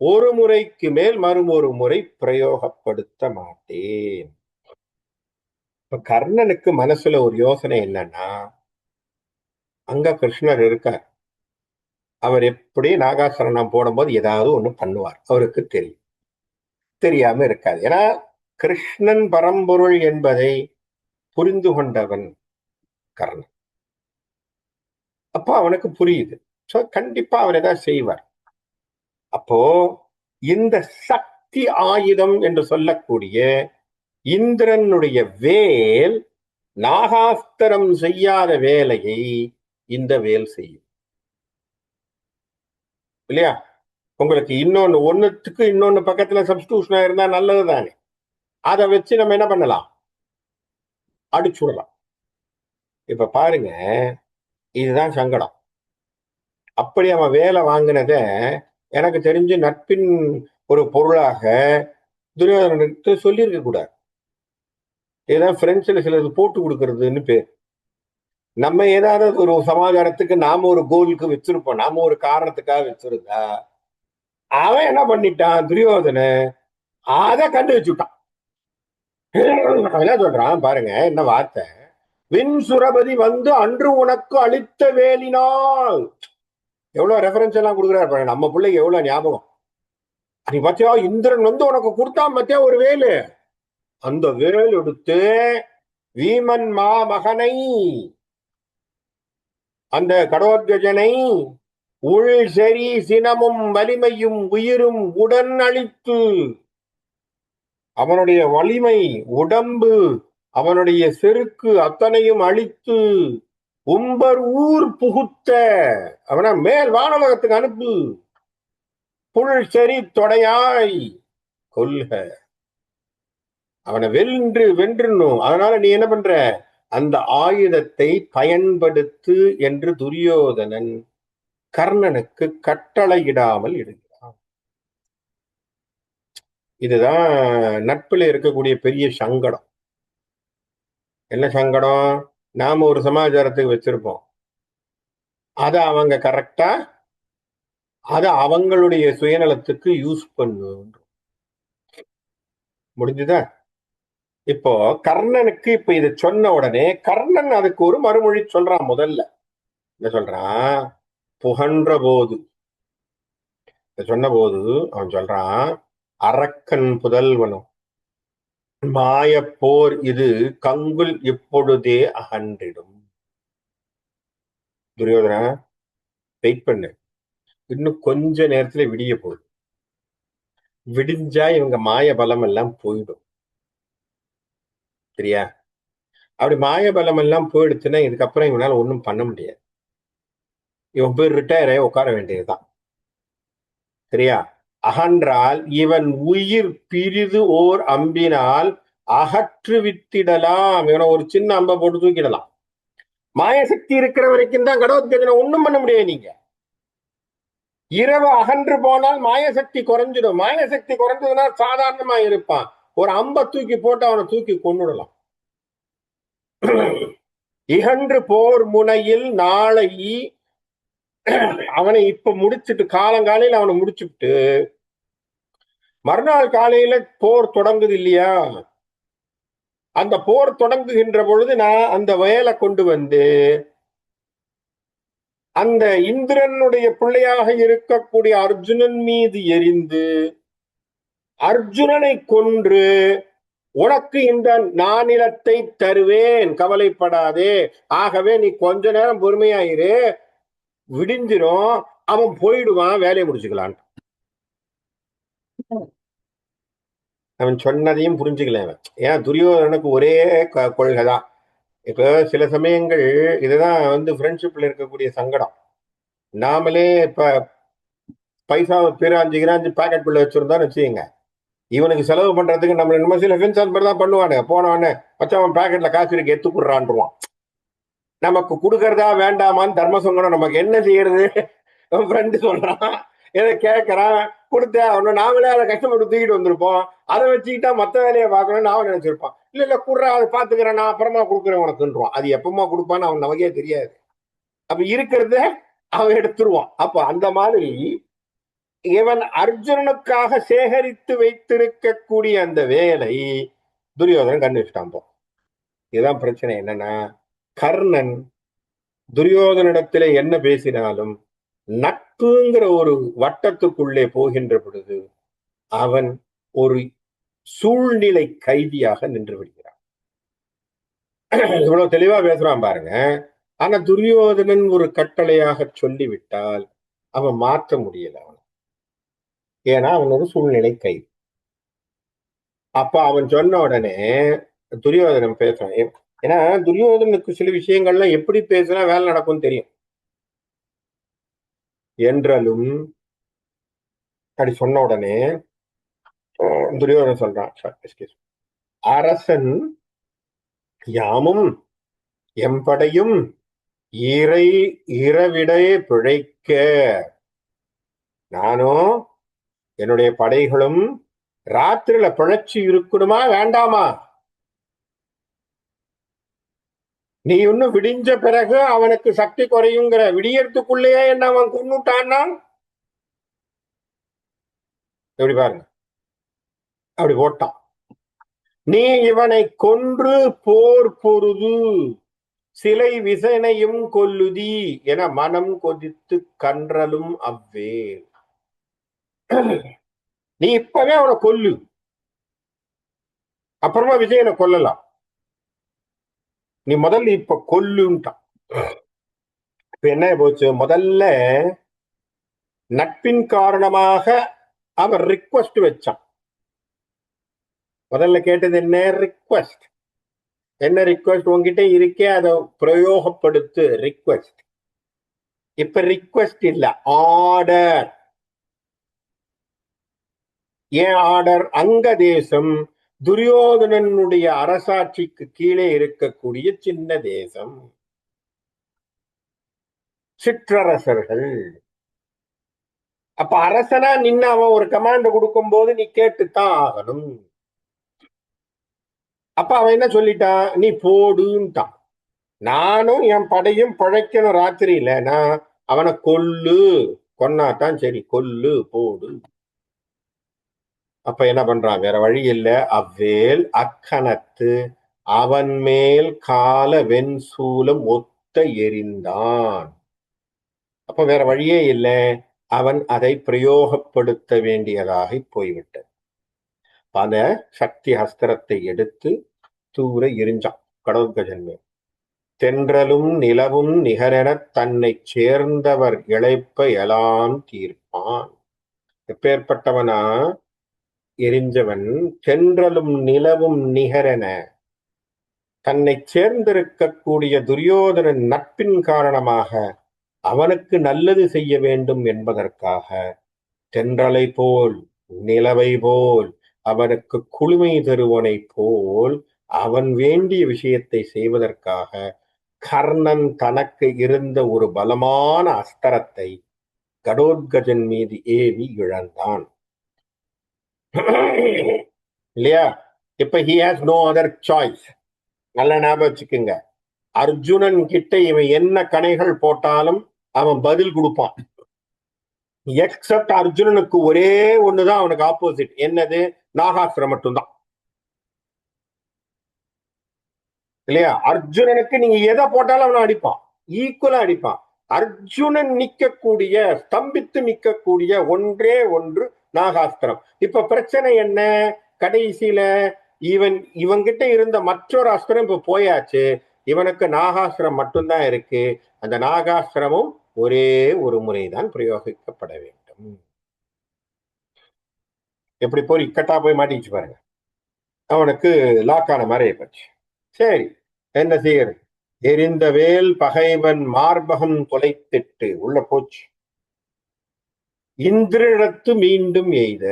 [SPEAKER 1] ஒரு முறைக்கு மேல் மறுமொரு முறை பிரயோகப்படுத்த மாட்டேன். இப்ப கர்ணனுக்கு மனசுல ஒரு யோசனை என்னன்னா, அங்க கிருஷ்ணர் இருக்கார். அவர் எப்படி நாகாசரணம் போடும்போது ஏதாவது ஒண்ணு பண்ணுவார். அவருக்கு தெரியும், தெரியாம இருக்காது. ஏன்னா கிருஷ்ணன் பரம்பொருள் என்பதை புரிந்து கொண்டவன் கர்ணன். அப்போ அவனுக்கு புரியுது. சோ கண்டிப்பா அவர் ஏதாவது செய்வார். அப்போ இந்த சக்தி ஆயுதம் என்று சொல்லக்கூடிய இந்திரனுடைய வேல் நாகாஸ்திரம் செய்யாத வேலையை இந்த வேல் செய்யும் இல்லையா? உங்களுக்கு இன்னொன்னு, ஒண்ணுத்துக்கு இன்னொன்னு பக்கத்துல சப்ஸ்டியூஷனா இருந்தா நல்லது தானே. அதை வச்சு நம்ம என்ன பண்ணலாம், அடிச்சுடலாம். இப்ப பாருங்க, இதுதான் சங்கடம். அப்படி அவன் வேலை வாங்கினத எனக்கு தெரிஞ்சு நட்பின் ஒரு பொருளாக துரியோதனனுக்கு சொல்லியிருக்க கூடாது. ஏதாவது பிரெஞ்சுல சிலது போட்டு கொடுக்கறதுன்னு பேர். நம்ம ஏதாவது ஒரு சமாதானத்துக்கு நாம ஒரு கோலுக்கு வச்சிருப்போம், நாம ஒரு காரணத்துக்காக வச்சிருந்தா அவன் என்ன பண்ணிட்டான், துரியோதன அதை கண்டு வச்சுட்டான். என்ன சொல்றான் பாருங்க, என்ன வார்த்தை, வின் சுரபதி வந்து அன்று உனக்கு அளித்த வேலினால். எவ்வளவு ரெஃபரன்ஸ் எல்லாம் கொடுக்குறாரு பாருங்க, நம்ம பிள்ளைக்கு எவ்வளவு ஞாபகம். நீ பாத்தியா இந்திரன் வந்து உனக்கு கொடுத்தான் பாத்தியா ஒரு வேலு, அந்த வேல் எடுத்து வீமன் மா மகனை, அந்த கடோத்கஜனை உள் செறி சினமும் வலிமையும் உயிரும் உடன் அழித்து, அவனுடைய வலிமை, உடம்பு, அவனுடைய செருக்கு அத்தனையும் அழித்து உம்பர் ஊர் புகுத்த, அவனை மேல் வானலகத்துக்கு அனுப்பு, புல் செறி தொடையாய் கொல்க. அவனை வென்றுணும். அதனால நீ என்ன பண்ற, அந்த ஆயுதத்தை பயன்படுத்து என்று துரியோதனன் கர்ணனுக்கு கட்டளையிடாமல் இருக்கிறான். இதுதான் நட்புல இருக்கக்கூடிய பெரிய சங்கடம். என்ன சங்கடம்? நாம ஒரு சமாச்சாரத்துக்கு வச்சிருப்போம், அத அவங்க கரெக்டா அத அவங்களுடைய சுயநலத்துக்கு யூஸ் பண்ணு. முடிஞ்சுதா? இப்போ கர்ணனுக்கு இப்ப இத சொன்ன உடனே கர்ணன் அதுக்கு ஒரு மறுமொழி சொல்றான். முதல்ல என்ன சொல்றான்? புகன்ற போது சொன்ன போது அவன் சொல்றான், அரக்கன் புதல்வனும் மாயப்போர் இது கங்குல் இப்பொழுதே அகன்றிடும். துரியோதனா, வெயிட் பண்ணு, இன்னும் கொஞ்ச நேரத்துல விடிய போகுது. விடிஞ்சா இவங்க மாய பலம் எல்லாம் போயிடும். சரியா? அப்படி மாய பலம் எல்லாம் போயிடுச்சுன்னா இதுக்கப்புறம் இவனால ஒண்ணும் பண்ண முடியாது. இவன் போய் ரிட்டையர் ஆகி உட்கார வேண்டியதுதான். சரியா? அகன்றால் இவன் உயிர் பிரிது ஓர் அம்பினால் அகற்று வித்திடலாம். இவனை ஒரு சின்ன அம்பை போட்டு தூக்கிடலாம். மாயசக்தி இருக்கிற வரைக்கும் தான் கடவுத்கஜனை ஒண்ணும் பண்ண முடியாது. நீங்க இரவு அகன்று போனால் மாயசக்தி குறைஞ்சிடும். மாயசக்தி குறைஞ்சதுன்னா சாதாரணமா இருப்பான். ஒரு அம்பை தூக்கி போட்டு அவனை தூக்கி கொண்டுடலாம். இகன்று போர் முனையில் நாளை அவனை இப்ப முடிச்சுட்டு காலங்காலையில் அவனை முடிச்சுட்டு மறுநாள் காலையில போர் தொடங்குது இல்லையா? அந்த போர் தொடங்குகின்ற பொழுது நான் அந்த வயலை கொண்டு வந்து அந்த இந்திரனுடைய பிள்ளையாக இருக்கக்கூடிய அர்ஜுனன் மீது எரிந்து அர்ஜுனனை கொன்று உனக்கு இந்த நானிலத்தை தருவேன், கவலைப்படாதே. ஆகவே நீ கொஞ்ச நேரம் பொறுமையாயிரு, விடிஞ்சிரும், அவன் போயிடுவான், வேலையை முடிச்சுக்கலான். அவன் சொன்னதையும் புரிஞ்சுக்கல. ஏன் துரியோதனனுக்கு ஒரே கொள்கைதான். இப்ப சில சமயங்கள் இதுதான் ஃப்ரெண்ட்ஷிப்ல இருக்கக்கூடிய சங்கடம். நாமளே இப்ப பைசாவை பிராஞ்சு கிராஞ்சு பாக்கெட் குள்ள வச்சிருந்தோம்னு வச்சுக்கோங்க, இவனுக்கு செலவு பண்றதுக்கு நம்ம நம்ம சில ஃப்ரெண்ட்ஸ் அந்த மாதிரி தான் பண்ணுவானுங்க. போனவொடனே மச்சவன் பாக்கெட்ல காசு இருக்கு எடுத்து கொடுறான்டுவான். நமக்கு கொடுக்கறதா வேண்டாமான்னு தர்ம சங்கடம். நமக்கு என்ன செய்யறது? ஃப்ரெண்டு சொல்றான், எதை கேட்கறான், கொடுத்தேன் அவனை. நாமளே அதை கஷ்டப்பட்டு தூக்கிட்டு வந்திருப்போம். அதை வச்சுக்கிட்டா மத்த வேலையை பார்க்கணும்னு அவன் நினைச்சிருப்பான். இல்ல இல்ல குடுறா, அதை பாத்துக்கிறேன், நான் அப்புறமா கொடுக்குறேன் உனக்குன்றான். அது எப்பமா கொடுப்பான்னு அவன் நமக்கே தெரியாது. அப்ப இருக்கிறத அவன் எடுத்துருவான். அப்ப அந்த மாதிரி இவன் அர்ஜுனனுக்காக சேகரித்து வைத்திருக்கக்கூடிய அந்த வேலை துரியோதனன் கண்டு வச்சுட்டான். இதுதான் பிரச்சனை. என்னன்னா, கர்ணன் துரியோதனிடத்திலே என்ன பேசினாலும் நட்புங்கிற ஒரு வட்டத்துக்குள்ளே போகின்ற பொழுது அவன் ஒரு சூழ்நிலை கைதியாக நின்று விடுகிறான். இவ்வளவு தெளிவா பேசுறான் பாருங்க. ஆனா துரியோதனன் ஒரு கட்டளையாக சொல்லிவிட்டால் அவன் மாற்ற முடியல. அவன் ஏன்னா அவன் ஒரு சூழ்நிலை கைதி. அப்ப அவன் சொன்ன உடனே துரியோதனன் பேசுறான். ஏன்னா துரியோதனுக்கு சில விஷயங்கள்லாம் எப்படி பேசினா வேலை நடக்கும் தெரியும். என்றாலும் அப்படி சொன்ன உடனே துரியோதனன் சொல்றான், அரசன் யாமும் எம்படையும் இறை இரவிடை பிழைக்க, நானும் என்னுடைய படைகளும் ராத்திரில பிழைச்சி இருக்கணுமா வேண்டாமா? நீ இன்னும் விடிஞ்ச பிறகு அவனுக்கு சக்தி குறையுங்கிற விடியறதுக்குள்ளேயே என்ன அவன் கொண்டுட்டான்னா எப்படி பாருங்க. அப்படி போட்டான். நீ இவனை கொன்று போர் பொருது சிலை விசனையும் கொல்லுதி என மனம் கொதித்து கன்றலும் அவ்வே. நீ இப்பவே அவனை கொல்லு, அப்புறமா விஜயனை கொல்லலாம். நீ முதல்ல இப்ப கொல்லுன்ட்டான். இப்ப என்ன போச்சு? முதல்ல நட்பின் காரணமாக அவன் ரிக்வஸ்ட் வச்சான். முதல்ல கேட்டது என்ன? ரிக்வஸ்ட். என்ன ரிக்வஸ்ட்? உங்ககிட்ட இருக்கே, அதை பிரயோகப்படுத்து. ரிக்வஸ்ட். இப்ப ரிக்வஸ்ட் இல்ல, ஆர்டர். ஏன் ஆர்டர்? அங்க தேசம் துரியோதனனுடைய அரசாட்சிக்கு கீழே இருக்கக்கூடிய சின்ன தேசம், சிற்றரசர்கள். அப்ப அரசனா நின்று அவன் ஒரு கமாண்ட் கொடுக்கும் போது நீ கேட்டுத்தான் ஆகணும். அப்ப அவன் என்ன சொல்லிட்டான், நீ போடுன்ட்டான். நானும் என் படையும் பழைக்கணும் ராத்திரியில, நான் அவனை கொன்னாதான் சரி, போடு. அப்ப என்ன பண்றான், வேற வழி இல்ல, அவ்வேல் அக்கணத்து அவன் மேல் கால வெண்சூலம் ஒத்த எரிந்தான். அப்ப வேற வழியே இல்லை, அவன் அதை பிரயோகப்படுத்த வேண்டியதாக போய்விட்டது. அந்த சக்தி அஸ்திரத்தை எடுத்து தூர எரிஞ்சான் கடோத்கஜன் மேல். தென்றலும் நிலவும் நிகரெனத் தன்னை சேர்ந்தவர் இழைப்ப எலாம் தீர்ப்பான். எப்பேற்பட்டவனா எரிஞ்சவன், தென்றலும் நிலவும் நிகரென தன்னை சேர்ந்திருக்கக்கூடிய துரியோதனன் நட்பின் காரணமாக அவனுக்கு நல்லது செய்ய வேண்டும் என்பதற்காக தென்றலை போல், நிலவை போல், அவனுக்கு குளுமை தருவனை போல் அவன் வேண்டிய விஷயத்தை செய்வதற்காக கர்ணன் தனக்கு இருந்த ஒரு பலமான அஸ்திரத்தை கடோத்கஜன் மீது ஏவி இழந்தான். இல்லையா? இப்ப he has no other choice. நல்ல ஞாபகம் வச்சுக்குங்க, அர்ஜுனன் கிட்ட இவன் என்ன கணைகள் போட்டாலும் அவன் பதில் கொடுப்பான். எக்ஸப்ட் அர்ஜுனனுக்கு ஒரே ஒண்ணுதான் அவனுக்கு ஆப்போசிட். என்னது? நாகாஸ்திரம் மட்டும்தான். இல்லையா? அர்ஜுனனுக்கு நீங்க எதை போட்டாலும் அவனை அடிப்பான், ஈக்குவலா அடிப்பான். அர்ஜுனன் நிக்கக்கூடிய, ஸ்தம்பித்து நிக்கக்கூடிய ஒன்றே ஒன்று நாகாஸ்திரம். இப்ப பிரச்சனை என்ன, கடைசியில இவன்கிட்ட இருந்த மற்றொரு அஸ்திரம் இப்ப போயாச்சு, இவனுக்கு நாகாஸ்திரம் மட்டும்தான் இருக்கு. அந்த நாகாஸ்திரமும் ஒரே ஒரு முறைதான் பிரயோகிக்கப்பட வேண்டும். எப்படி போய் இக்கட்டா போய் மாட்டிச்சு பாருங்க, அவனுக்கு லாக்கான மாதிரி போச்சு. சரி, என்ன செய்யறது? எரிந்த வேல் பகைவன் மார்பகம் தொலைத்திட்டு உள்ள போச்சு. இந்திரிடத்து மீண்டும் எய்த,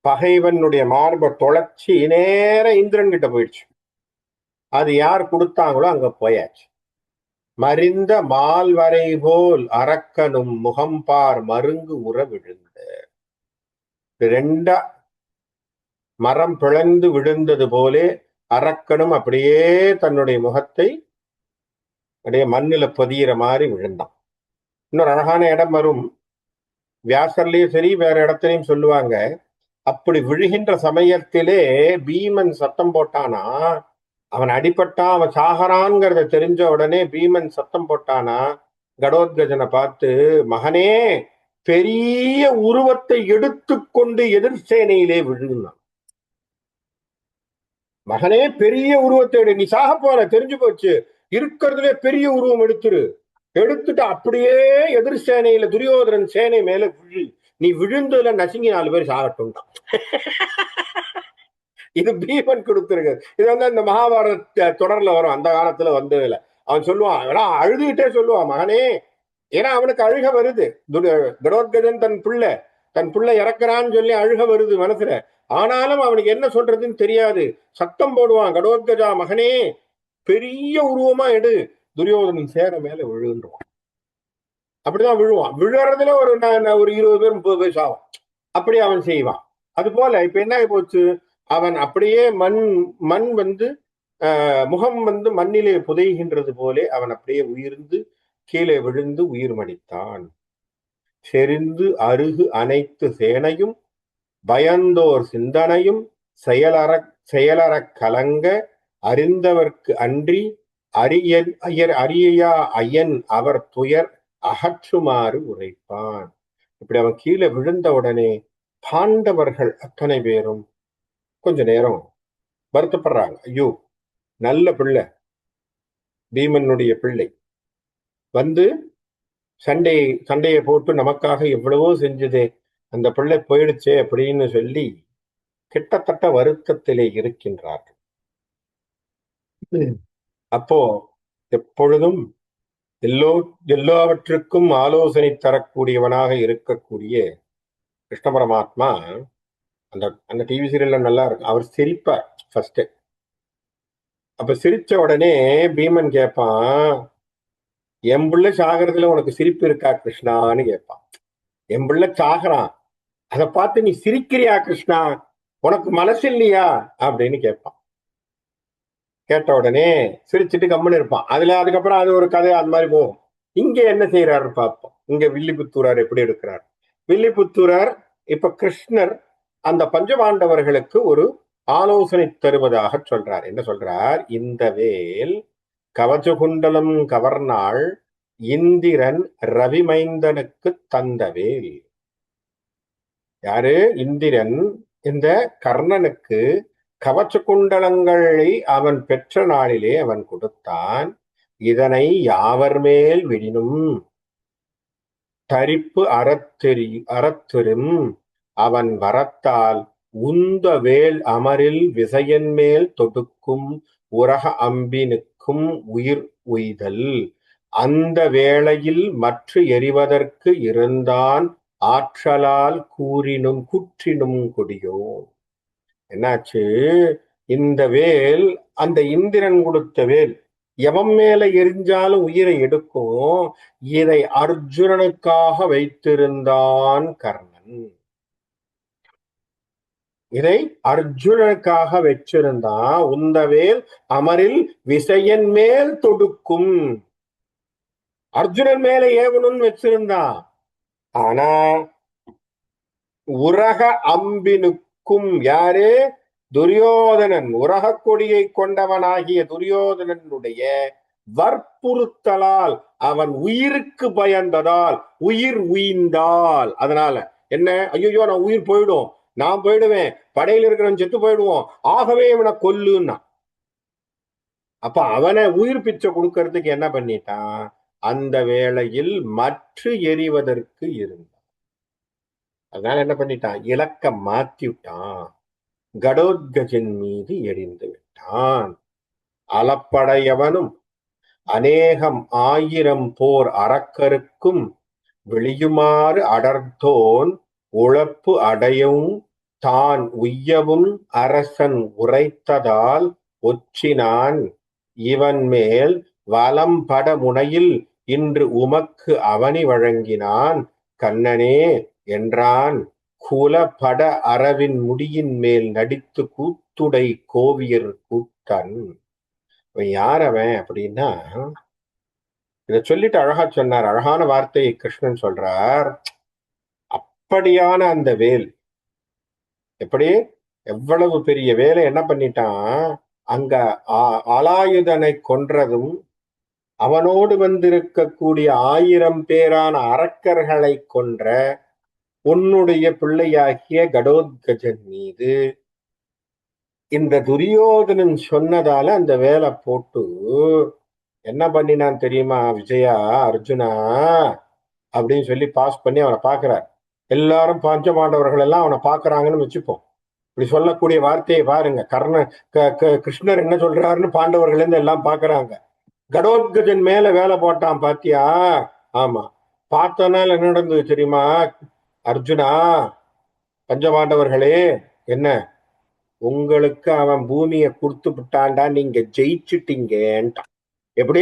[SPEAKER 1] பகைவனுடைய மார்பை தொலைச்சி நேர இந்திரன் கிட்ட போயிடுச்சு. அது யார் கொடுத்தாங்களோ அங்க போயாச்சு. மறிந்த மால்வரை போல் அரக்கனும் முகம்பார் மருங்கு உற விழுந்த. ரெண்டா மரம் பிளந்து விழுந்தது போலே அரக்கனும் அப்படியே தன்னுடைய முகத்தை அப்படியே மண்ணில பதியிற மாதிரி விழுந்தான். இன்னொரு அழகான இடம் வரும், வியாசர்லயும் சரி வேற இடத்துலயும் சொல்லுவாங்க. அப்படி விழுகின்ற சமயத்திலே பீமன் சத்தம் போட்டானா, அவன் அடிபட்டான், அவன் சாகரான்ங்கிறத தெரிஞ்ச உடனே பீமன் சத்தம் போட்டானா, கடோத்கஜனை பார்த்து, மகனே பெரிய உருவத்தை எடுத்துக்கொண்டு எதிர்சேனையிலே விழுந்தான். மகனே பெரிய உருவத்தை எடு, நீ சாக போற தெரிஞ்சு போச்சு, இருக்கிறதுலே பெரிய உருவம் எடுத்துட்டு அப்படியே எதிர் சேனையில துரியோதனன் சேனை மேல விழு, நீ விழுந்ததுல நசுங்கி 4 பேர் சாகட்டும். இது பீமன் கொடுத்துருக்கு. இது வந்து இந்த மகாபாரத தொடர்ல வரும், அந்த காலத்துல வந்ததுல அவன் சொல்லுவான், அழுதுகிட்டே சொல்லுவான், மகனே, ஏன்னா அவனுக்கு அழுக வருது. கடோத்கஜன் தன் பிள்ளை இறக்குறான்னு சொல்லி அழுக வருது மனசுல. ஆனாலும் அவனுக்கு என்ன சொல்றதுன்னு தெரியாது. சத்தம் போடுவான், கடோத்கஜா மகனே பெரிய உருவமா எடு, துரியோதனன் சேர மேல விழுந்துருவான். அப்படிதான் விழுவான். விழுறதுல ஒரு 20 பேர் 30 பேர் சாவான். அப்படி அவன் செய்வான். அது போல இப்ப என்ன போச்சு, அவன் அப்படியே மண் வந்து முகம் வந்து மண்ணிலே புதைகின்றது போலே அவன் அப்படியே உயிர்ந்து கீழே விழுந்து உயிர் மடித்தான். செறிந்து அருகு அனைத்து சேனையும் பயந்தோர் சிந்தனையும் செயலறக் கலங்க அறிந்தவர்க்கு அன்றி அரியா ஐயன் அவர் துயர் அகற்றுமாறு உரைப்பான். இப்படி அவன் கீழே விழுந்த உடனே பாண்டவர்கள் அத்தனை பேரும் கொஞ்ச நேரம் வருத்தப்படுறாங்க. ஐயோ, நல்ல பிள்ளை, பீமனுடைய பிள்ளை வந்து சண்டையை போட்டு நமக்காக எவ்வளவோ செஞ்சதே, அந்த பிள்ளை போயிடுச்சே அப்படின்னு சொல்லி கிட்டத்தட்ட வருத்தத்திலே இருக்கின்றார்கள். அப்போ எப்பொழுதும் எல்லாவற்றுக்கும் ஆலோசனை தரக்கூடியவனாக இருக்கக்கூடிய கிருஷ்ண பரமாத்மா அந்த அந்த டிவி சீரியல்ல நல்லா இருக்கும். அவர் சிரிப்பார் ஃபர்ஸ்ட். அப்ப சிரிச்ச உடனே பீமன் கேட்பான், என் புள்ள சாகிறதுல உனக்கு சிரிப்பு இருக்கா கிருஷ்ணான்னு கேட்பான். என் புள்ள சாகுறான், அதை பார்த்து நீ சிரிக்கிறியா கிருஷ்ணா, உனக்கு மனசு இல்லையா அப்படின்னு கேட்பான். கேட்ட உடனே சிரிச்சுட்டு கம்முன்னு இருப்பான். அதுக்கப்புறம் அது ஒரு கதை அந்த மாதிரி போகும். இங்க என்ன செய்யறாரு பார்ப்போம். இங்க வில்லிபுத்தூரார் எப்படி எடுக்கிறார். வில்லிபுத்தூரார் இப்ப கிருஷ்ணர் அந்த பஞ்சபாண்டவர்களுக்கு ஒரு ஆலோசனை தருவதாக சொல்றார். என்ன சொல்றார், இந்த வேல் கவச்சகுண்டலம் கவர்நாள் இந்திரன் ரவிமைந்தனுக்கு தந்த வேல். யாரு? இந்திரன் இந்த கர்ணனுக்கு கவச்ச குண்டலங்களை அவன் பெற்ற நாளிலே அவன் கொடுத்தான். இதனை யாவர் மேல் விடினும் தரிப்பு அறத்தெரும் அவன் வரத்தால் உந்த வேல் அமரில் விசையன் மேல் தொடுக்கும் உரக அம்பினுக்கும் உயிர் உய்தல் அந்த வேளையில் மற்ற எறிவதற்கு இருந்தான் ஆற்றலால் குற்றினும் கொடியோ. என்னாச்சு, இந்த வேல் அந்த இந்திரன் கொடுத்த வேல் எவன் மேல எரிஞ்சாலும் உயிரை எடுக்கும். இதை அர்ஜுனனுக்காக வைத்திருந்தான் கர்ணன். இதை அர்ஜுனனுக்காக வச்சிருந்தான். உந்த வேல் அமரில் விசையன் மேல் தொடுக்கும், அர்ஜுனன் மேல ஏவனும்னு வச்சிருந்தான். ஆனா உரக அம்பினுக்கும், யாரு? துரியோதனன், உரக கொடியை கொண்டவனாகிய துரியோதனனுடைய வற்புறுத்தலால் அவன் உயிருக்கு பயந்ததால் உயிர் உயிர்ந்தால். அதனால என்ன, ஐயோ நான் உயிர் போயிடும், நான் போயிடுவேன், படையில் இருக்கிறவன் செத்து போயிடுவோம், ஆகவே இவனை கொல்லுன்னா. அப்ப அவனை உயிர் பிச்சை கொடுக்கறதுக்கு என்ன பண்ணிட்டான், அந்த வேளையில் மற்ற எறிவதற்கு இருந்தான். அதனால என்ன பண்ணிட்டான், இலக்க மாத்தி விட்டான், கடோத்கஜன் மீது எரிந்து விட்டான். அலப்படையவனும் அநேகம் ஆயிரம் போர் அரக்கருக்கும் வெளியுமாறு அடர்த்தோன் உழப்பு அடையும் தான் உய்யவும் அரசன் உரைத்ததால் ஒற்றினான் இவன் மேல் வலம்பட முனையில் இன்று உமக்கு அவனி வழங்கினான் கண்ணனே என்றான் குலபட அரவின் முடியின் மேல் நடித்து கூத்துடை கோவியர் கூத்தன். யார் அவன் அப்படின்னா, இத சொல்லிட்டு அழகா சொன்னார். அழகான வார்த்தையை கிருஷ்ணன் சொல்றார். அப்படியான அந்த வேல், எப்படி எவ்வளவு பெரிய வேலை என்ன பண்ணிட்டான், அங்க அலாயுதனை கொன்றதும் அவனோடு வந்திருக்கக்கூடிய 1000 பேரான அரக்கர்களை கொன்ற உன்னுடைய பிள்ளையாகிய கடோத்கஜன் மீது இந்த துரியோதனன் சொன்னதால அந்த வேலை போட்டு என்ன பண்ணினான் தெரியுமா விஜயா, அர்ஜுனா அப்படின்னு சொல்லி பாஸ் பண்ணி அவனை பாக்குறார். எல்லாரும் பஞ்சபாண்டவர்கள் எல்லாம் அவனை பாக்குறாங்கன்னு வச்சுப்போம். இப்படி சொல்லக்கூடிய வார்த்தையை பாருங்க. கிருஷ்ணர் என்ன சொல்றாருன்னு பாண்டவர்கள் இருந்து எல்லாம் பாக்குறாங்க. கடோத்கஜன் மேல வேலை போட்டான் பாத்தியா? ஆமா, பார்த்தனால என்ன நடந்தது தெரியுமா அர்ஜுனா, பஞ்சபாண்டவர்களே, என்ன உங்களுக்கு அவன் பூமியை கொடுத்து விட்டான்டா, நீங்க ஜெயிச்சுட்டீங்கன்ட்டான். எப்படி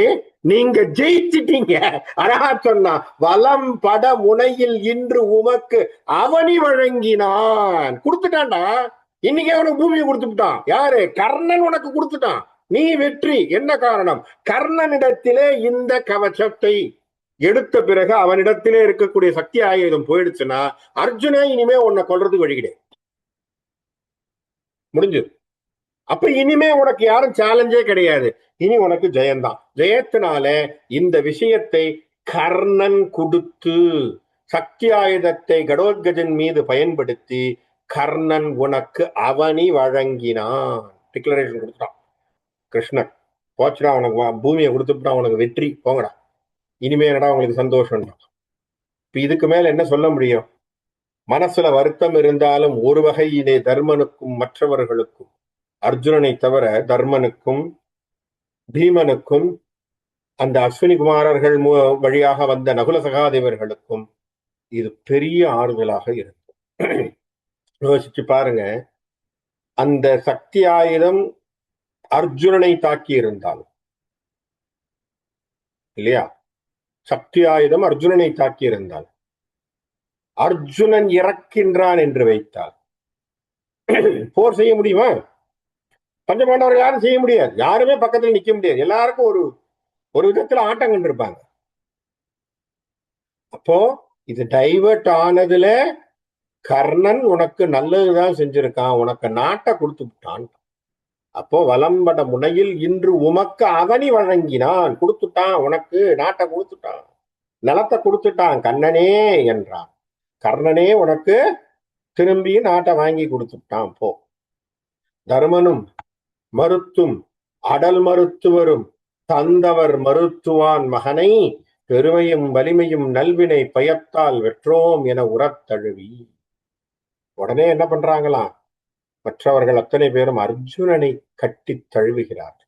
[SPEAKER 1] நீங்க ஜெயிச்சிட்டீங்க, அழகா சொன்னா, வலம் பட முனையில் இன்று உமக்கு அவனி வழங்கினான். கொடுத்துட்டான்டா, இன்னைக்கு அவனுக்கு பூமியை கொடுத்துட்டான். யாரு? கர்ணன் உனக்கு கொடுத்துட்டான். நீ வெற்றி. என்ன காரணம்? கர்ணனிடத்திலே இந்த கவசத்தை எடுத்த பிறகு அவனிடத்திலே இருக்கக்கூடிய சக்தி ஆயுதம் போயிடுச்சுன்னா அர்ஜுனா இனிமே உன்னை கொல்றதுக்கு வழி கிடையாது, முடிஞ்சது. அப்ப இனிமே உனக்கு யாரும் சேலஞ்சே கிடையாது, இனி உனக்கு ஜெயந்தான். ஜெயத்தினால இந்த விஷயத்தை கர்ணன் கொடுத்து சக்தி ஆயுதத்தை கடோத்கஜன் மீது பயன்படுத்தி கர்ணன் உனக்கு அவனி வழங்கினான், டிக்ளரேஷன் கொடுத்தான். கிருஷ்ணன் போச்சுடா, உனக்கு பூமியை கொடுத்துட்டான், உனக்கு வெற்றி, போங்கடா, இனிமே என்னடா உங்களுக்கு சந்தோஷம். இப்ப இதுக்கு மேல என்ன சொல்ல முடியும்? மனசுல வருத்தம் இருந்தாலும் ஒரு வகையிலே தர்மனுக்கும் மற்றவர்களுக்கும், அர்ஜுனனை தவிர தர்மனுக்கும் பீமனுக்கும் அந்த அஸ்வினி குமாரர்கள் வழியாக வந்த நகுல சகாதேவர்களுக்கும் இது பெரிய ஆறுதலாக இருக்கும். யோசிச்சு பாருங்க, அந்த சக்தி ஆயுதம் அர்ஜுனனை தாக்கி இருந்தால் இல்லையா, சக்தி ஆயுதம் அர்ஜுனனை தாக்கி இருந்தால், அர்ஜுனன் இறக்கின்றான் என்று வைத்தால் போர் செய்ய முடியுமா? பஞ்சபாண்டவர்கள் யாரும் செய்ய முடியாது, யாருமே பக்கத்தில் நிக்க முடியாது, எல்லாருக்கும் ஒரு ஒரு விதத்துல ஆட்டம் கண்டிருப்பாங்க. அப்போ இது டைவர்ட் ஆனதுல கர்ணன் உனக்கு நல்லதுதான் செஞ்சிருக்கான், உனக்கு நாட்டை கொடுத்து விட்டான். அப்போ வலம்பட முனையில் இன்று உமக்கு அவனி வழங்கினான், கொடுத்துட்டான், உனக்கு நாட்டை கொடுத்துட்டான், நிலத்தை கொடுத்துட்டான் கண்ணனே என்றான். கர்ணனே உனக்கு திரும்பி நாட்டை வாங்கி கொடுத்துட்டான் போ. தர்மனும் மருத்தும் அடல் மருத்துவரும் தந்தவர் மருத்துவான் மகனை பெருமையும் வலிமையும் நல்வினை பயத்தால் வெற்றோம் என உரத்தழுவி. உடனே என்ன பண்றாங்களாம், மற்றவர்கள் அத்தனை பேரும் அர்ஜுனனை கட்டி தழுவுகிறார்.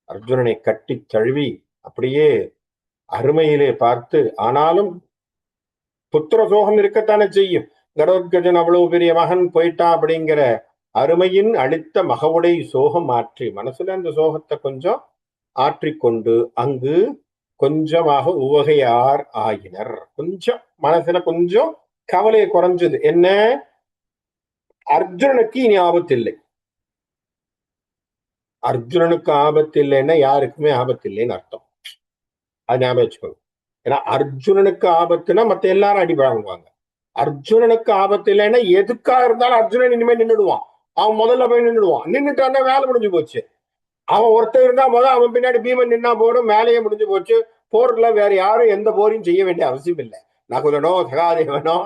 [SPEAKER 1] அர்ஜுனனை கட்டி தழுவி அப்படியே அருமையிலே பார்த்து, ஆனாலும் புத்திர சோகம் இருக்கத்தானே செய்யும். கடோத்கஜன் அவ்வளவு பெரிய மகன் போயிட்டா அப்படிங்கிற அருமையின் அளித்த மகவுடை சோகம் ஆற்றி மனசுல அந்த சோகத்தை கொஞ்சம் ஆற்றிக்கொண்டு அங்கு கொஞ்சமாக உவகையார் ஆயினர். கொஞ்சம் மனசுல கொஞ்சம் கவலையை குறைஞ்சது. என்ன, அர்ஜுனனுக்கு இனி ஆபத்து இல்லை. அர்ஜுனனுக்கு ஆபத்து இல்லைன்னா யாருக்குமே ஆபத்து இல்லைன்னு அர்த்தம். அது ஞாபகம் வச்சுக்கோங்க. ஏன்னா அர்ஜுனனுக்கு ஆபத்துனா மத்த எல்லாரும் அடி வாங்குவாங்க. அர்ஜுனனுக்கு ஆபத்து இல்லைன்னா எதுக்கா இருந்தாலும் அர்ஜுனன் இனிமே நின்றுடுவான். அவன் முதல்ல போய் நின்றுடுவான். நின்றுட்டான்னா வேலை முடிஞ்சு போச்சு. அவன் ஒருத்தர் இருந்தா முதல் அவன் பின்னாடி பீமன் நின்னா போடும், மேலேயே முடிஞ்சு போச்சு. போர்ல வேற யாரும் எந்த போரையும் செய்ய வேண்டிய அவசியம் இல்லை. நகுலனோ சகாதேவனோ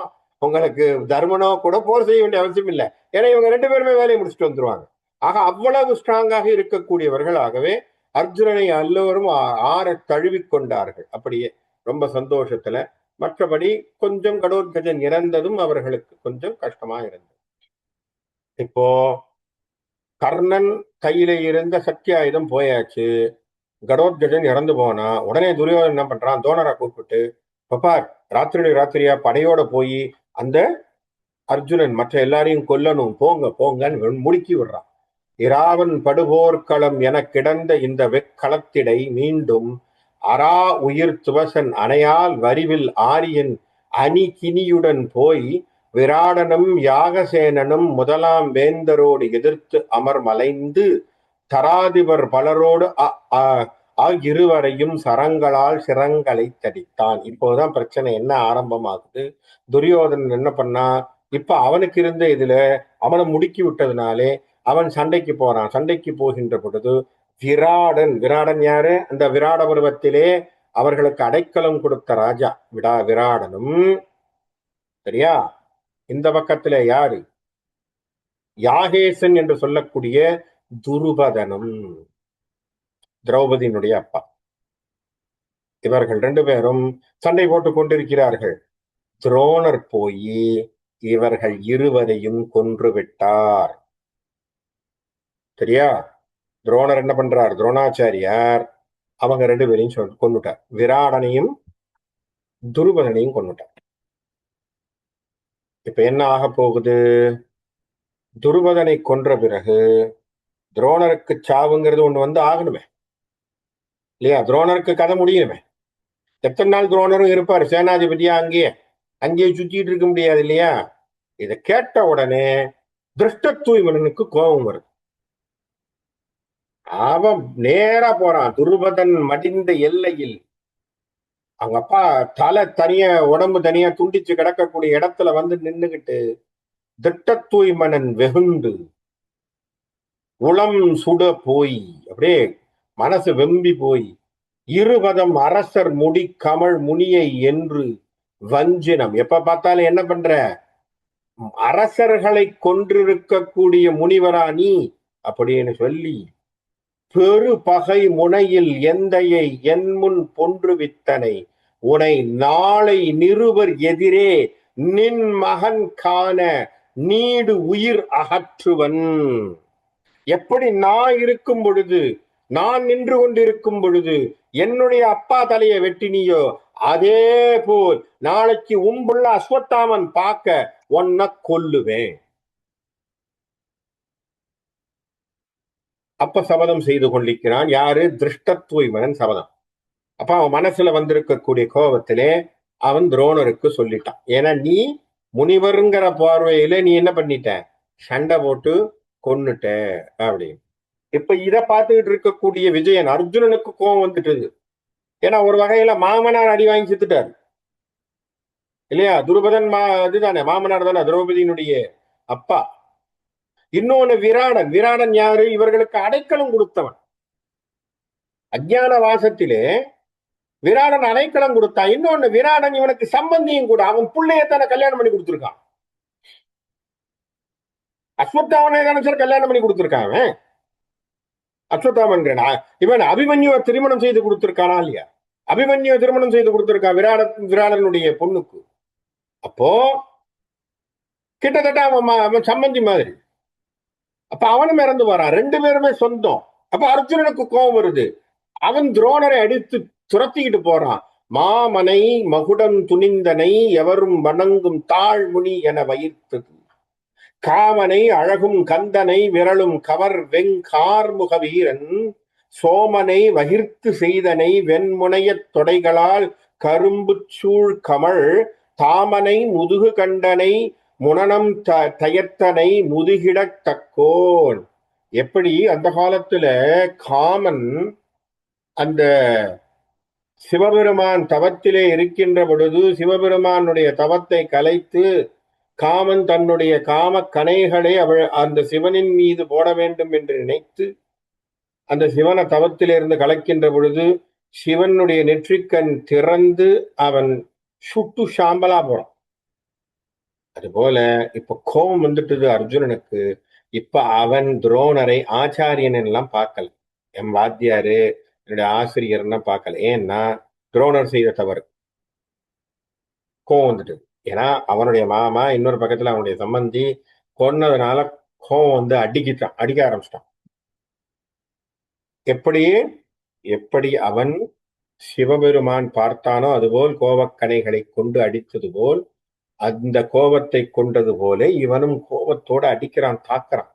[SPEAKER 1] உங்களுக்கு தர்மனோ கூட போர் செய்ய வேண்டிய அவசியம் இல்லை. ஏன்னா இவங்க ரெண்டு பேருமே வேலையை முடிச்சுட்டு வந்துருவாங்க. ஆக அவ்வளவு ஸ்ட்ராங்காக இருக்கக்கூடியவர்கள். ஆகவே அர்ஜுனனை எல்லோரும் ஆற தழுவி கொண்டார்கள் அப்படியே ரொம்ப சந்தோஷத்துல. மற்றபடி கொஞ்சம் கடோத்கஜன் இறந்ததும் அவர்களுக்கு கொஞ்சம் கஷ்டமா இருந்தது. இப்போ கர்ணன் கையில இருந்த சக்தி ஆயுதம் போயாச்சு, கடோத்கஜன் இறந்து போனா உடனே துரியோதன் என்ன பண்றான், தோணரை கூப்பிட்டு, பப்பார் ராத்திரி ராத்திரியா படையோட போய் அந்த அர்ஜுனன் மற்ற எல்லாரையும் கொல்லணும், போங்க போங்கன்னு முடுக்கி விடுறான். இராவன் படுபோர்க்களம் என கிடந்த இந்த வெக்களத்திடை மீண்டும் அரா உயிர் துவசன் அணையால் வரிவில் ஆரியன் அணி கினியுடன் போய் விராடனும் யாகசேனனும் முதலாம் வேந்தரோடு எதிர்த்து அமர் மலைந்து தராதிபர் பலரோடு இருவரையும் சரங்களால் சிரங்களை தடித்தான். இப்போதான் பிரச்சனை என்ன ஆரம்பமாகுது. துரியோதனன் என்ன பண்ணா, இப்ப அவனுக்கு இருந்த இதுல அவனை முடுக்கி விட்டதுனாலே அவன் சண்டைக்கு போறான். சண்டைக்கு போகின்ற பொழுது விராடன், விராடன் யாரு, அந்த விராட பருவத்திலே அவர்களுக்கு அடைக்கலம் கொடுத்த ராஜா விராடனும் சரியா. இந்த பக்கத்துல யாரு, யாகேசன் என்று சொல்லக்கூடிய துருபதனும், திரௌபதியினுடைய அப்பா. இவர்கள் ரெண்டு பேரும் சண்டை போட்டுக் கொண்டிருக்கிறார்கள். துரோணர் போய் இவர்கள் இருவரையும் கொன்று விட்டார். சரியா. துரோணர் என்ன பண்றார், துரோணாச்சாரியார் அவங்க ரெண்டு பேரையும் கொண்டுட்டார். விராடனையும் துருபதனையும் கொண்டுட்டார். இப்ப என்ன ஆக போகுது, துருபதனை கொன்ற பிறகு துரோணருக்கு சாவுங்கிறது ஒண்ணு வந்து ஆகணுமே இல்லையா. துரோணருக்கு கதை முடியணுமே. எத்தனை நாள் துரோணரும் இருப்பார் சேனாதிபதியா, அங்கேயே அங்கேயே சுத்திட்டு இருக்க முடியாது இல்லையா. இதை கேட்ட உடனே திருஷ்டத்யும்னனுக்கு கோபம் வருது. அவன் நேரா போறான் துருபதன் மடிந்த எல்லையில். அவங்க அப்பா தலை தனியா உடம்பு தனியா துண்டிச்சு கிடக்கக்கூடிய இடத்துல வந்து நின்னுகிட்டு திட்டத்தூய்மனன் வெகுண்டு உளம் சுட போய் அப்படியே மனசு வெம்பி போய் இருபதம் அரசர் முடி கமல் முனியை என்று வஞ்சினம். எப்ப பார்த்தாலும் என்ன பண்ற, அரசர்களை கொன்றிருக்கக்கூடிய முனிவரா நீ அப்படின்னு சொல்லி பெரு பகை முனையில் எந்தையை என் முன் பொன்று வித்தனை உனை நாளை நிருபர் எதிரே நின் மகன் காண நீடு உயிர் அகற்றுவன். எப்படி நான் இருக்கும் பொழுது, நான் நின்று கொண்டிருக்கும் பொழுது என்னுடைய அப்பா தலையை வெட்டினியோ, அதே போல் நாளைக்கு உம்புள்ள அஸ்வத்தாமன் பார்க்க ஒன்ன கொல்லுவேன். அப்ப சபதம் செய்து கொண்டிருக்கிறான். யாரு? திருஷ்டத்வன் சபதம். அப்ப அவன் மனசுல வந்திருக்கக்கூடிய கோபத்திலே அவன் துரோணருக்கு சொல்லிட்டான். ஏன்னா நீ முனிவருங்கிற பார்வையில நீ என்ன பண்ணிட்ட? சண்டை போட்டு கொன்னுட்ட அப்படின்னு. இப்ப இத பார்த்துக்கிட்டு இருக்கக்கூடிய விஜயன், அர்ஜுனனுக்கு கோபம் வந்துட்டது. ஏன்னா ஒரு வகையில மாமனார் அடி வாங்கி செத்துட்டாரு இல்லையா? துருபதன் இதுதானே மாமனார் தானே திரௌபதியினுடைய அப்பா. இன்னொன்னு விராடன். விராடன் யாரு? இவர்களுக்கு அடைக்கலம் கொடுத்தவன். அஜ்ஞான வாசத்திலே விராடன் அடைக்கலம் கொடுத்தான். இன்னொன்னு விராடன் இவனுக்கு சம்பந்தியும் கூட. அவன் பிள்ளையத்தான கல்யாணம் பண்ணி கொடுத்திருக்கான். அஸ்வத்தாமனை தானே சார் கல்யாணம் பண்ணி கொடுத்திருக்கான். அஸ்வத்தாமன் இவன் அபிமன்யுவை திருமணம் செய்து கொடுத்திருக்கானா இல்லையா? அபிமன்யுவை திருமணம் செய்து கொடுத்திருக்கான் விராடனுடைய பொண்ணுக்கு. அப்போ கிட்டத்தட்ட அவன் சம்பந்தி மாதிரி. அப்ப அவனும் இறந்து வரான். ரெண்டு பேருமே சொந்தம். அப்ப அர்ஜுனனுக்கு கோபம் வருது. அவன் துரோணரை அடித்து துரத்திக்கிட்டு போறான். மாமனை மகுடம் துணிந்தனை எவரும் வணங்கும் தாழ்முனி என வயிர்த்தது. காமனை அழகும் கந்தனை விரலும் கவர் வெங்கார்முக வீரன் சோமனை வகிர்த்து செய்தனை வெண்முனையத் தொடைகளால் கரும்பு சூழ் கமழ் தாமனை முதுகு கண்டனை முனனம் தயத்தனை முதுகிடத் தக்கோன். எப்படி அந்த காலத்துல காமன் அந்த சிவபெருமான் தவத்திலே இருக்கின்ற பொழுது சிவபெருமானுடைய தவத்தை கலைத்து காமன் தன்னுடைய காம கணைகளை அந்த சிவனின் மீது போட வேண்டும் என்று நினைத்து அந்த சிவன தவத்திலிருந்து கலக்கின்ற பொழுது சிவனுடைய நெற்றிக்கண் திறந்து அவன் சுட்டு சாம்பலா போறான். அதுபோல இப்ப கோபம் வந்துட்டது அர்ஜுனனுக்கு. இப்ப அவன் துரோணரை ஆச்சாரியன் எல்லாம் பார்க்கல. என் வாத்தியாரு என்னுடைய ஆசிரியர்னா பார்க்கல. ஏன்னா துரோணர் செய்த தவறு. கோவம் வந்துட்டு. ஏன்னா அவனுடைய மாமா இன்னொரு பக்கத்துல அவனுடைய சம்பந்தி கொன்னதுனால கோவம் வந்து அடிக்க ஆரம்பிச்சிட்டான். எப்படி எப்படி அவன் சிவபெருமான் பார்த்தானோ அதுபோல் கோபக்கணைகளை கொண்டு அடித்தது போல் அந்த கோபத்தை கொண்டது போல இவனும் கோபத்தோட அடிக்கிறான், தாக்குறான்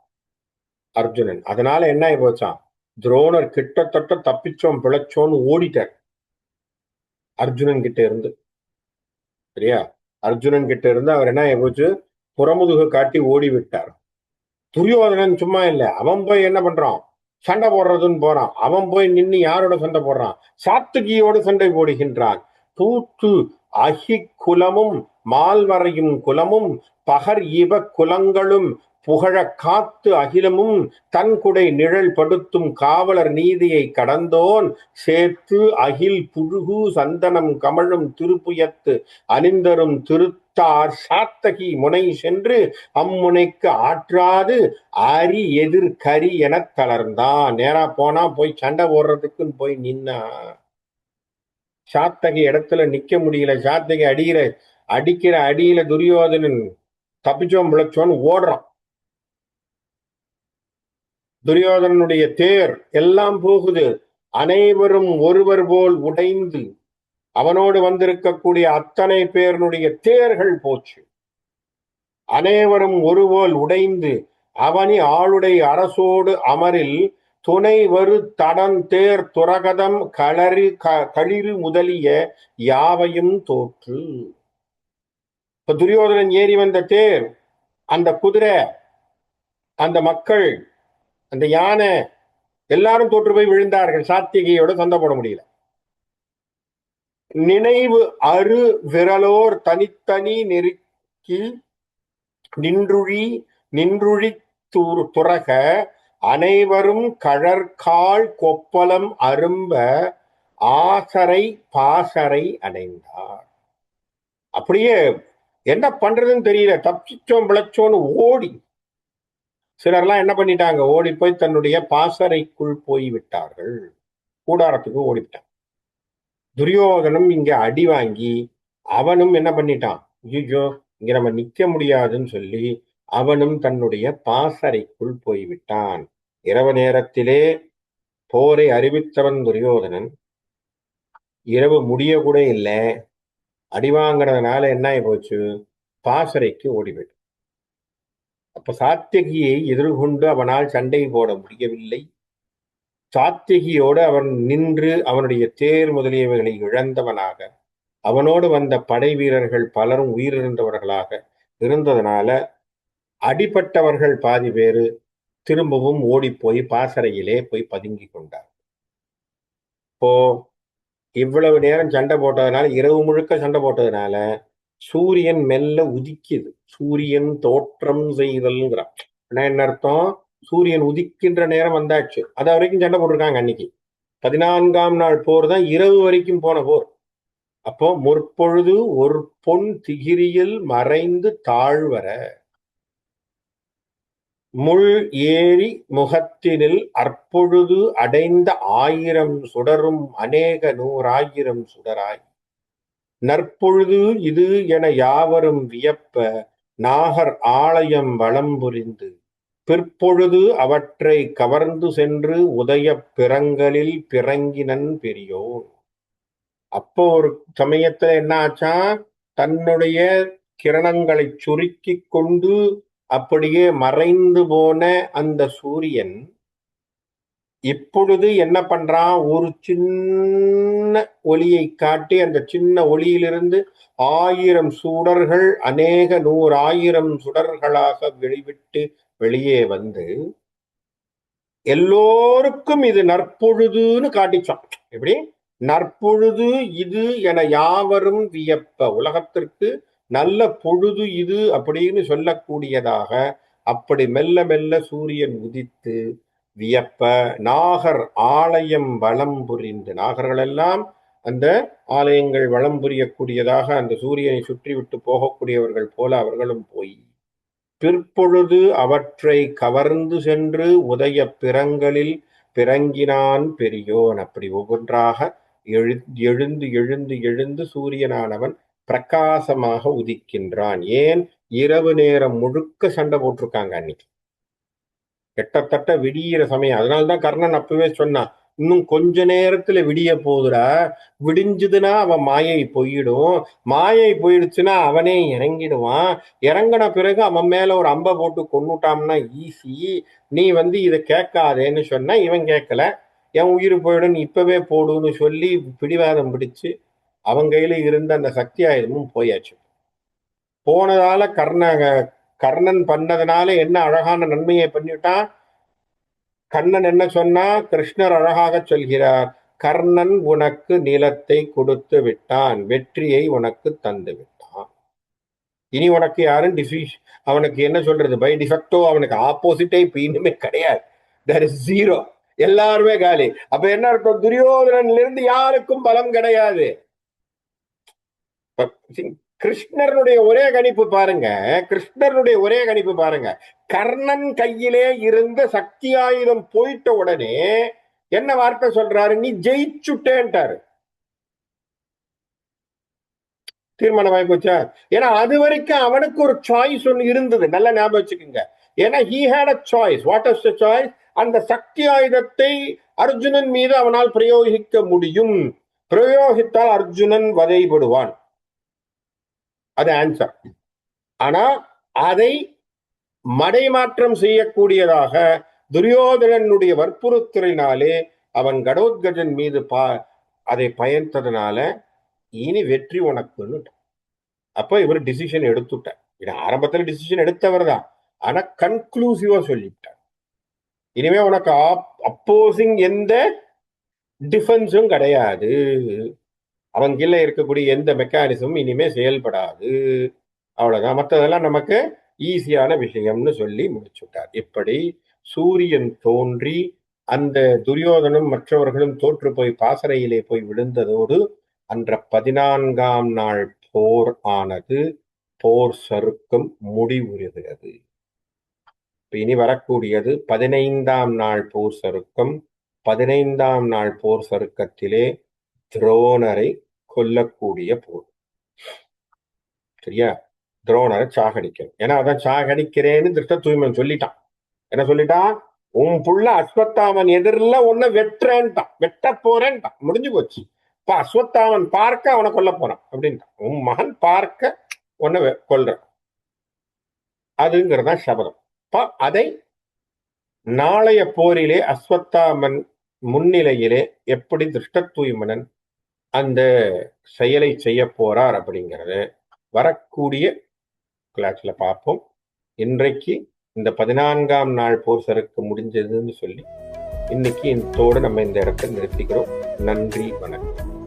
[SPEAKER 1] அர்ஜுனன். அதனால என்ன ஆகி போச்சான்? துரோணர் கிட்டத்தட்ட தப்பிச்சோம் பிழைச்சோன்னு ஓடிட்டார் அர்ஜுனன் கிட்ட இருந்து. சரியா? அர்ஜுனன் கிட்ட இருந்து அவர் என்ன ஆகி போச்சு? புறமுதுகு காட்டி ஓடி விட்டார். துரியோதனன் சும்மா இல்ல, அவன் போய் என்ன பண்றான்? சண்டை போடுறதுன்னு போறான். அவன் போய் நின்று யாரோட சண்டை போடுறான்? சாத்துகியோடு சண்டை போடுகின்றான். தூத்து அகி குலமும் மால்வரையும் குலமும் பகர் இவ குலங்களும் புகழ காத்து அகிலமும் தன்குடை நிழல் படுத்தும் காவலர் நீதியை கடந்தோன் சேர்த்து அகில் புழுகு சந்தனம் கமழும் திருப்புயத்து அணிந்தரும் திருத்தார் சாத்தகி முனை சென்று அம்முனைக்கு ஆற்றாது அரி எதிர் கரி என தளர்ந்தான். நேரா போனா போய் சண்டை போடுறதுக்குன்னு போய் நின்னா சாத்தகி இடத்துல நிக்க முடியல. சாத்தகி அடிக்கிற அடியில துரியோதனன் தப்பிச்சோம் பிழைச்சோன்னு ஓடுறான். துரியோதனனுடைய தேர் எல்லாம் போகுது. அனைவரும் ஒருவர் போல் உடைந்து அவனோடு வந்திருக்கக்கூடிய அத்தனை பேருடைய தேர்கள் போச்சு. அனைவரும் ஒருபோல் உடைந்து அவனி ஆளுடை அரசோடு அமரில் துணை வரு தடன் தேர் துரகதம் களிறு முதலிய யாவையும் தோற்று. இப்ப துரியோதனன் ஏறி வந்த தேர், அந்த குதிரை, அந்த மக்கள், அந்த யானை எல்லாரும் தோற்று போய் விழுந்தார்கள். சாத்திகையோட சண்டை போட முடியல. நினைவு அரு விரலோர் தனித்தனி நெருக்கி நின்றுழி துறக அனைவரும் கழற்கால் கொப்பளம் அரும்ப ஆசரை பாசரை அடைந்தார். அப்படியே என்ன பண்றதுன்னு தெரியல, தப்பிச்சோம் பிழைச்சோன்னு ஓடி சிலர்லாம் என்ன பண்ணிட்டாங்க? ஓடி போய் தன்னுடைய பாசறைக்குள் போய்விட்டார்கள். கூடாரத்துக்கு ஓடிவிட்டான். துரியோதனும் இங்க அடி வாங்கி அவனும் என்ன பண்ணிட்டான்? ஐயோ இங்க நம்ம நிக்க முடியாதுன்னு சொல்லி அவனும் தன்னுடைய பாசறைக்குள் போய்விட்டான். இரவு நேரத்திலே போரை அறிவித்தவன் துரியோதனன். இரவு முடிய கூட இல்லை. அடிவாங்கிறதுனால என்ன ஆகி போச்சு? பாசறைக்கு ஓடிவிட்டான். அப்ப சாத்தியகியை எதிர்கொண்டு அவனால் சண்டை போட முடியவில்லை. சாத்திகியோடு அவன் நின்று அவனுடைய தேர் முதலியவைகளை இழந்தவனாக, அவனோடு வந்த படை வீரர்கள் பலரும் உயிரிழந்தவர்களாக இருந்ததனால அடிபட்டவர்கள் பாதி பேரு திரும்பவும் ஓடிப்போய் பாசறையிலே போய் பதுங்கி கொண்டார். இப்போ இவ்வளவு நேரம் சண்டை போட்டதுனால, இரவு முழுக்க சண்டை போட்டதுனால சூரியன் மெல்ல உதிக்குது. சூரியன் தோற்றம் செய்தல்ங்கிறான். என்ன அர்த்தம்? சூரியன் உதிக்கின்ற நேரம் வந்தாச்சு. அது வரைக்கும் சண்டை போட்டிருக்காங்க அன்னைக்கு. 14ஆம் நாள் போர் தான் இரவு வரைக்கும் போன போர். அப்போ முற்பொழுது ஒரு பொன் திகிரியில் மறைந்து தாழ்வர முள் ஏறி முகத்தினில் அற்பொழுது அடைந்த 1000 சுடரும் அநேக 100,000 சுடராய் நற்பொழுது இது என யாவரும் வியப்ப நாகர் ஆலயம் வலம் புரிந்து பிற்பொழுது அவற்றை கவர்ந்து சென்று உதயப் பிறங்கலில் பிறங்கினன் பெரியோன். அப்போ ஒரு சமயத்துல என்ன ஆச்சா, தன்னுடைய கிரணங்களை சுருக்கி கொண்டு அப்படியே மறைந்து போன அந்த சூரியன் இப்பொழுது என்ன பண்றான், ஒரு சின்ன ஒளியை காட்டி அந்த சின்ன ஒளியிலிருந்து 1000 சுடர்கள் அநேக 100,000 சுடர்களாக வெளிவிட்டு வெளியே வந்து எல்லோருக்கும் இது நற்பொழுதுன்னு காட்டிச்சான். எப்படி? நற்பொழுது இது என யாவரும் வியப்ப, உலகத்திற்கு நல்ல பொழுது இது அப்படின்னு சொல்லக்கூடியதாக அப்படி மெல்ல மெல்ல சூரியன் உதித்து வியப்ப நாகர் ஆலயம் வலம் புரிந்து, நாகர்கள் எல்லாம் அந்த ஆலயங்கள் வலம் புரியக்கூடியதாக அந்த சூரியனை சுற்றி விட்டு போகக்கூடியவர்கள் போல அவர்களும் போய் பிற்பொழுது அவற்றை கவர்ந்து சென்று உதய பிறங்கலில் பிறங்கினான் பெரியோன். அப்படி ஒவ்வொன்றாக எழுந்து எழுந்து எழுந்து சூரியனானவன் பிரகாசமாக உதிக்கின்றான். ஏன்? இரவு நேரம் முழுக்க சண்டை போட்டிருக்காங்க அன்னைக்கு, கிட்டத்தட்ட விடியிற சமயம். அதனால்தான் கர்ணன் அப்பவே சொன்னான், இன்னும் கொஞ்ச நேரத்துல விடிய போதுடா, விடிஞ்சதுன்னா அவன் மாயை போயிடும், மாயை போயிடுச்சுன்னா அவனே இறங்கிடுவான், இறங்கின பிறகு அவன் மேல ஒரு அம்பை போட்டு கொன்னுட்டான்னா ஈஸி, நீ இதை கேட்காதேன்னு சொன்னா இவன் கேட்கல, என் உயிர் போயிடும் இப்பவே போடுன்னு சொல்லி பிடிவாதம் பிடிச்சு அவன் கையில இருந்த அந்த சக்தி ஆயுதமும் போயாச்சு. போனதால கர்ணன் பண்ணதுனால என்ன அழகான நன்மையை பண்ணிவிட்டான். கண்ணன் என்ன சொன்னா, கிருஷ்ணர் அழகாக சொல்கிறார், கர்ணன் உனக்கு நிலத்தை கொடுத்து விட்டான், வெற்றியை உனக்கு தந்து விட்டான். இனி உனக்கு யாரும் அவனுக்கு என்ன சொல்றது, பை டிஃபெக்டோ அவனுக்கு ஆப்போசிட்டே இப்ப இனிமே கிடையாது. There is zero. எல்லாருமே காலி. அப்ப என்ன அர்த்தம்? துரியோதனன்ல இருந்து யாருக்கும் பலம் கிடையாது. கிருஷ்ணருடைய ஒரே கணிப்பு பாருங்க, கிருஷ்ணருடைய ஒரே கணிப்பு பாருங்க, கர்ணன் கையிலே இருந்த சக்தி ஆயுதம் போயிட்ட உடனே என்ன வார்த்தை சொல்றாரு, நீ ஜெயிச்சுட்டேன்ட்டாரு. தீர்மானம் ஆகி போச்சா? ஏன்னா அது வரைக்கும் அவனுக்கு ஒரு சாய்ஸ் ஒன்று இருந்தது, நல்ல ஞாபகம் வச்சுக்கோங்க. ஏன்னா he had a choice. What is the choice? அந்த சக்தி ஆயுதத்தை அர்ஜுனன் மீது அவனால் பிரயோகிக்க முடியும், பிரயோகித்தால் அர்ஜுனன் வதைபடுவான், அது ஆன்சர். ஆனா அதை மடைமாற்றம் செய்யக்கூடியதாக துரியோதனனுடைய வற்புறுத்தலினாலே அவன் கடோத்கஜன் மீது அதை பயந்ததுனால இனி வெற்றி உனக்குன்னு. அப்ப இவர் டிசிஷன் எடுத்துட்டார். இது ஆரம்பத்தில் டிசிஷன் எடுத்தவர் தான், ஆனா கன்க்ளூசிவா சொல்லிட்டார், இனிமே உனக்கு அப்போசிங் எந்த டிஃபென்ஸும் கிடையாது, அவங்க கீழே இருக்கக்கூடிய எந்த மெக்கானிசமும் இனிமே செயல்படாது, அவ்வளவுதான், மற்றதெல்லாம் நமக்கு ஈஸியான விஷயம்னு சொல்லி முடிச்சுட்டார். இப்படி சூரியன் தோன்றி அந்த துரியோதனும் மற்றவர்களும் தோற்று போய் பாசறையிலே போய் விழுந்ததோடு அன்ற 14ஆம் நாள் போர் ஆனது, போர் சருக்கம் முடிவுறுகிறது. இனி வரக்கூடியது 15ஆம் நாள் போர் சருக்கம். 15ஆம் நாள் போர் சருக்கத்திலே துரோணரை கொல்லக்கூடிய போர். சரியா? துரோணரை சாகடிக்கணும். ஏன்னா அதான் சாகடிக்கிறேன்னு திருஷ்ட தூய்மன் சொல்லிட்டான். என்ன சொல்லிட்டான்? உன் புள்ள அஸ்வத்தாமன் எதிரில் உன்னை வெட்டுறேன்ட்டான், வெட்ட போறேன்ட்டான், முடிஞ்சு போச்சு. இப்ப அஸ்வத்தாமன் பார்க்க அவனை கொல்ல போறான் அப்படின்ட்டான். உன் மகன் பார்க்க உன்னை கொல்றான், அதுங்கிறதா சபதம். அதை நாளைய போரிலே அஸ்வத்தாமன் முன்னிலையிலே எப்படி திருஷ்டத்யும்னன் அந்த செயலை செய்ய போறார் அப்படிங்கிறத வரக்கூடிய கிளாஸ்ல பார்ப்போம். இன்றைக்கு இந்த 14ஆம் நாள் போர் சறுக்கு முடிஞ்சதுன்னு சொல்லி இன்னைக்கு இதோடு நம்ம இந்த இடத்துல நிறுத்திக்கிறோம். நன்றி, வணக்கம்.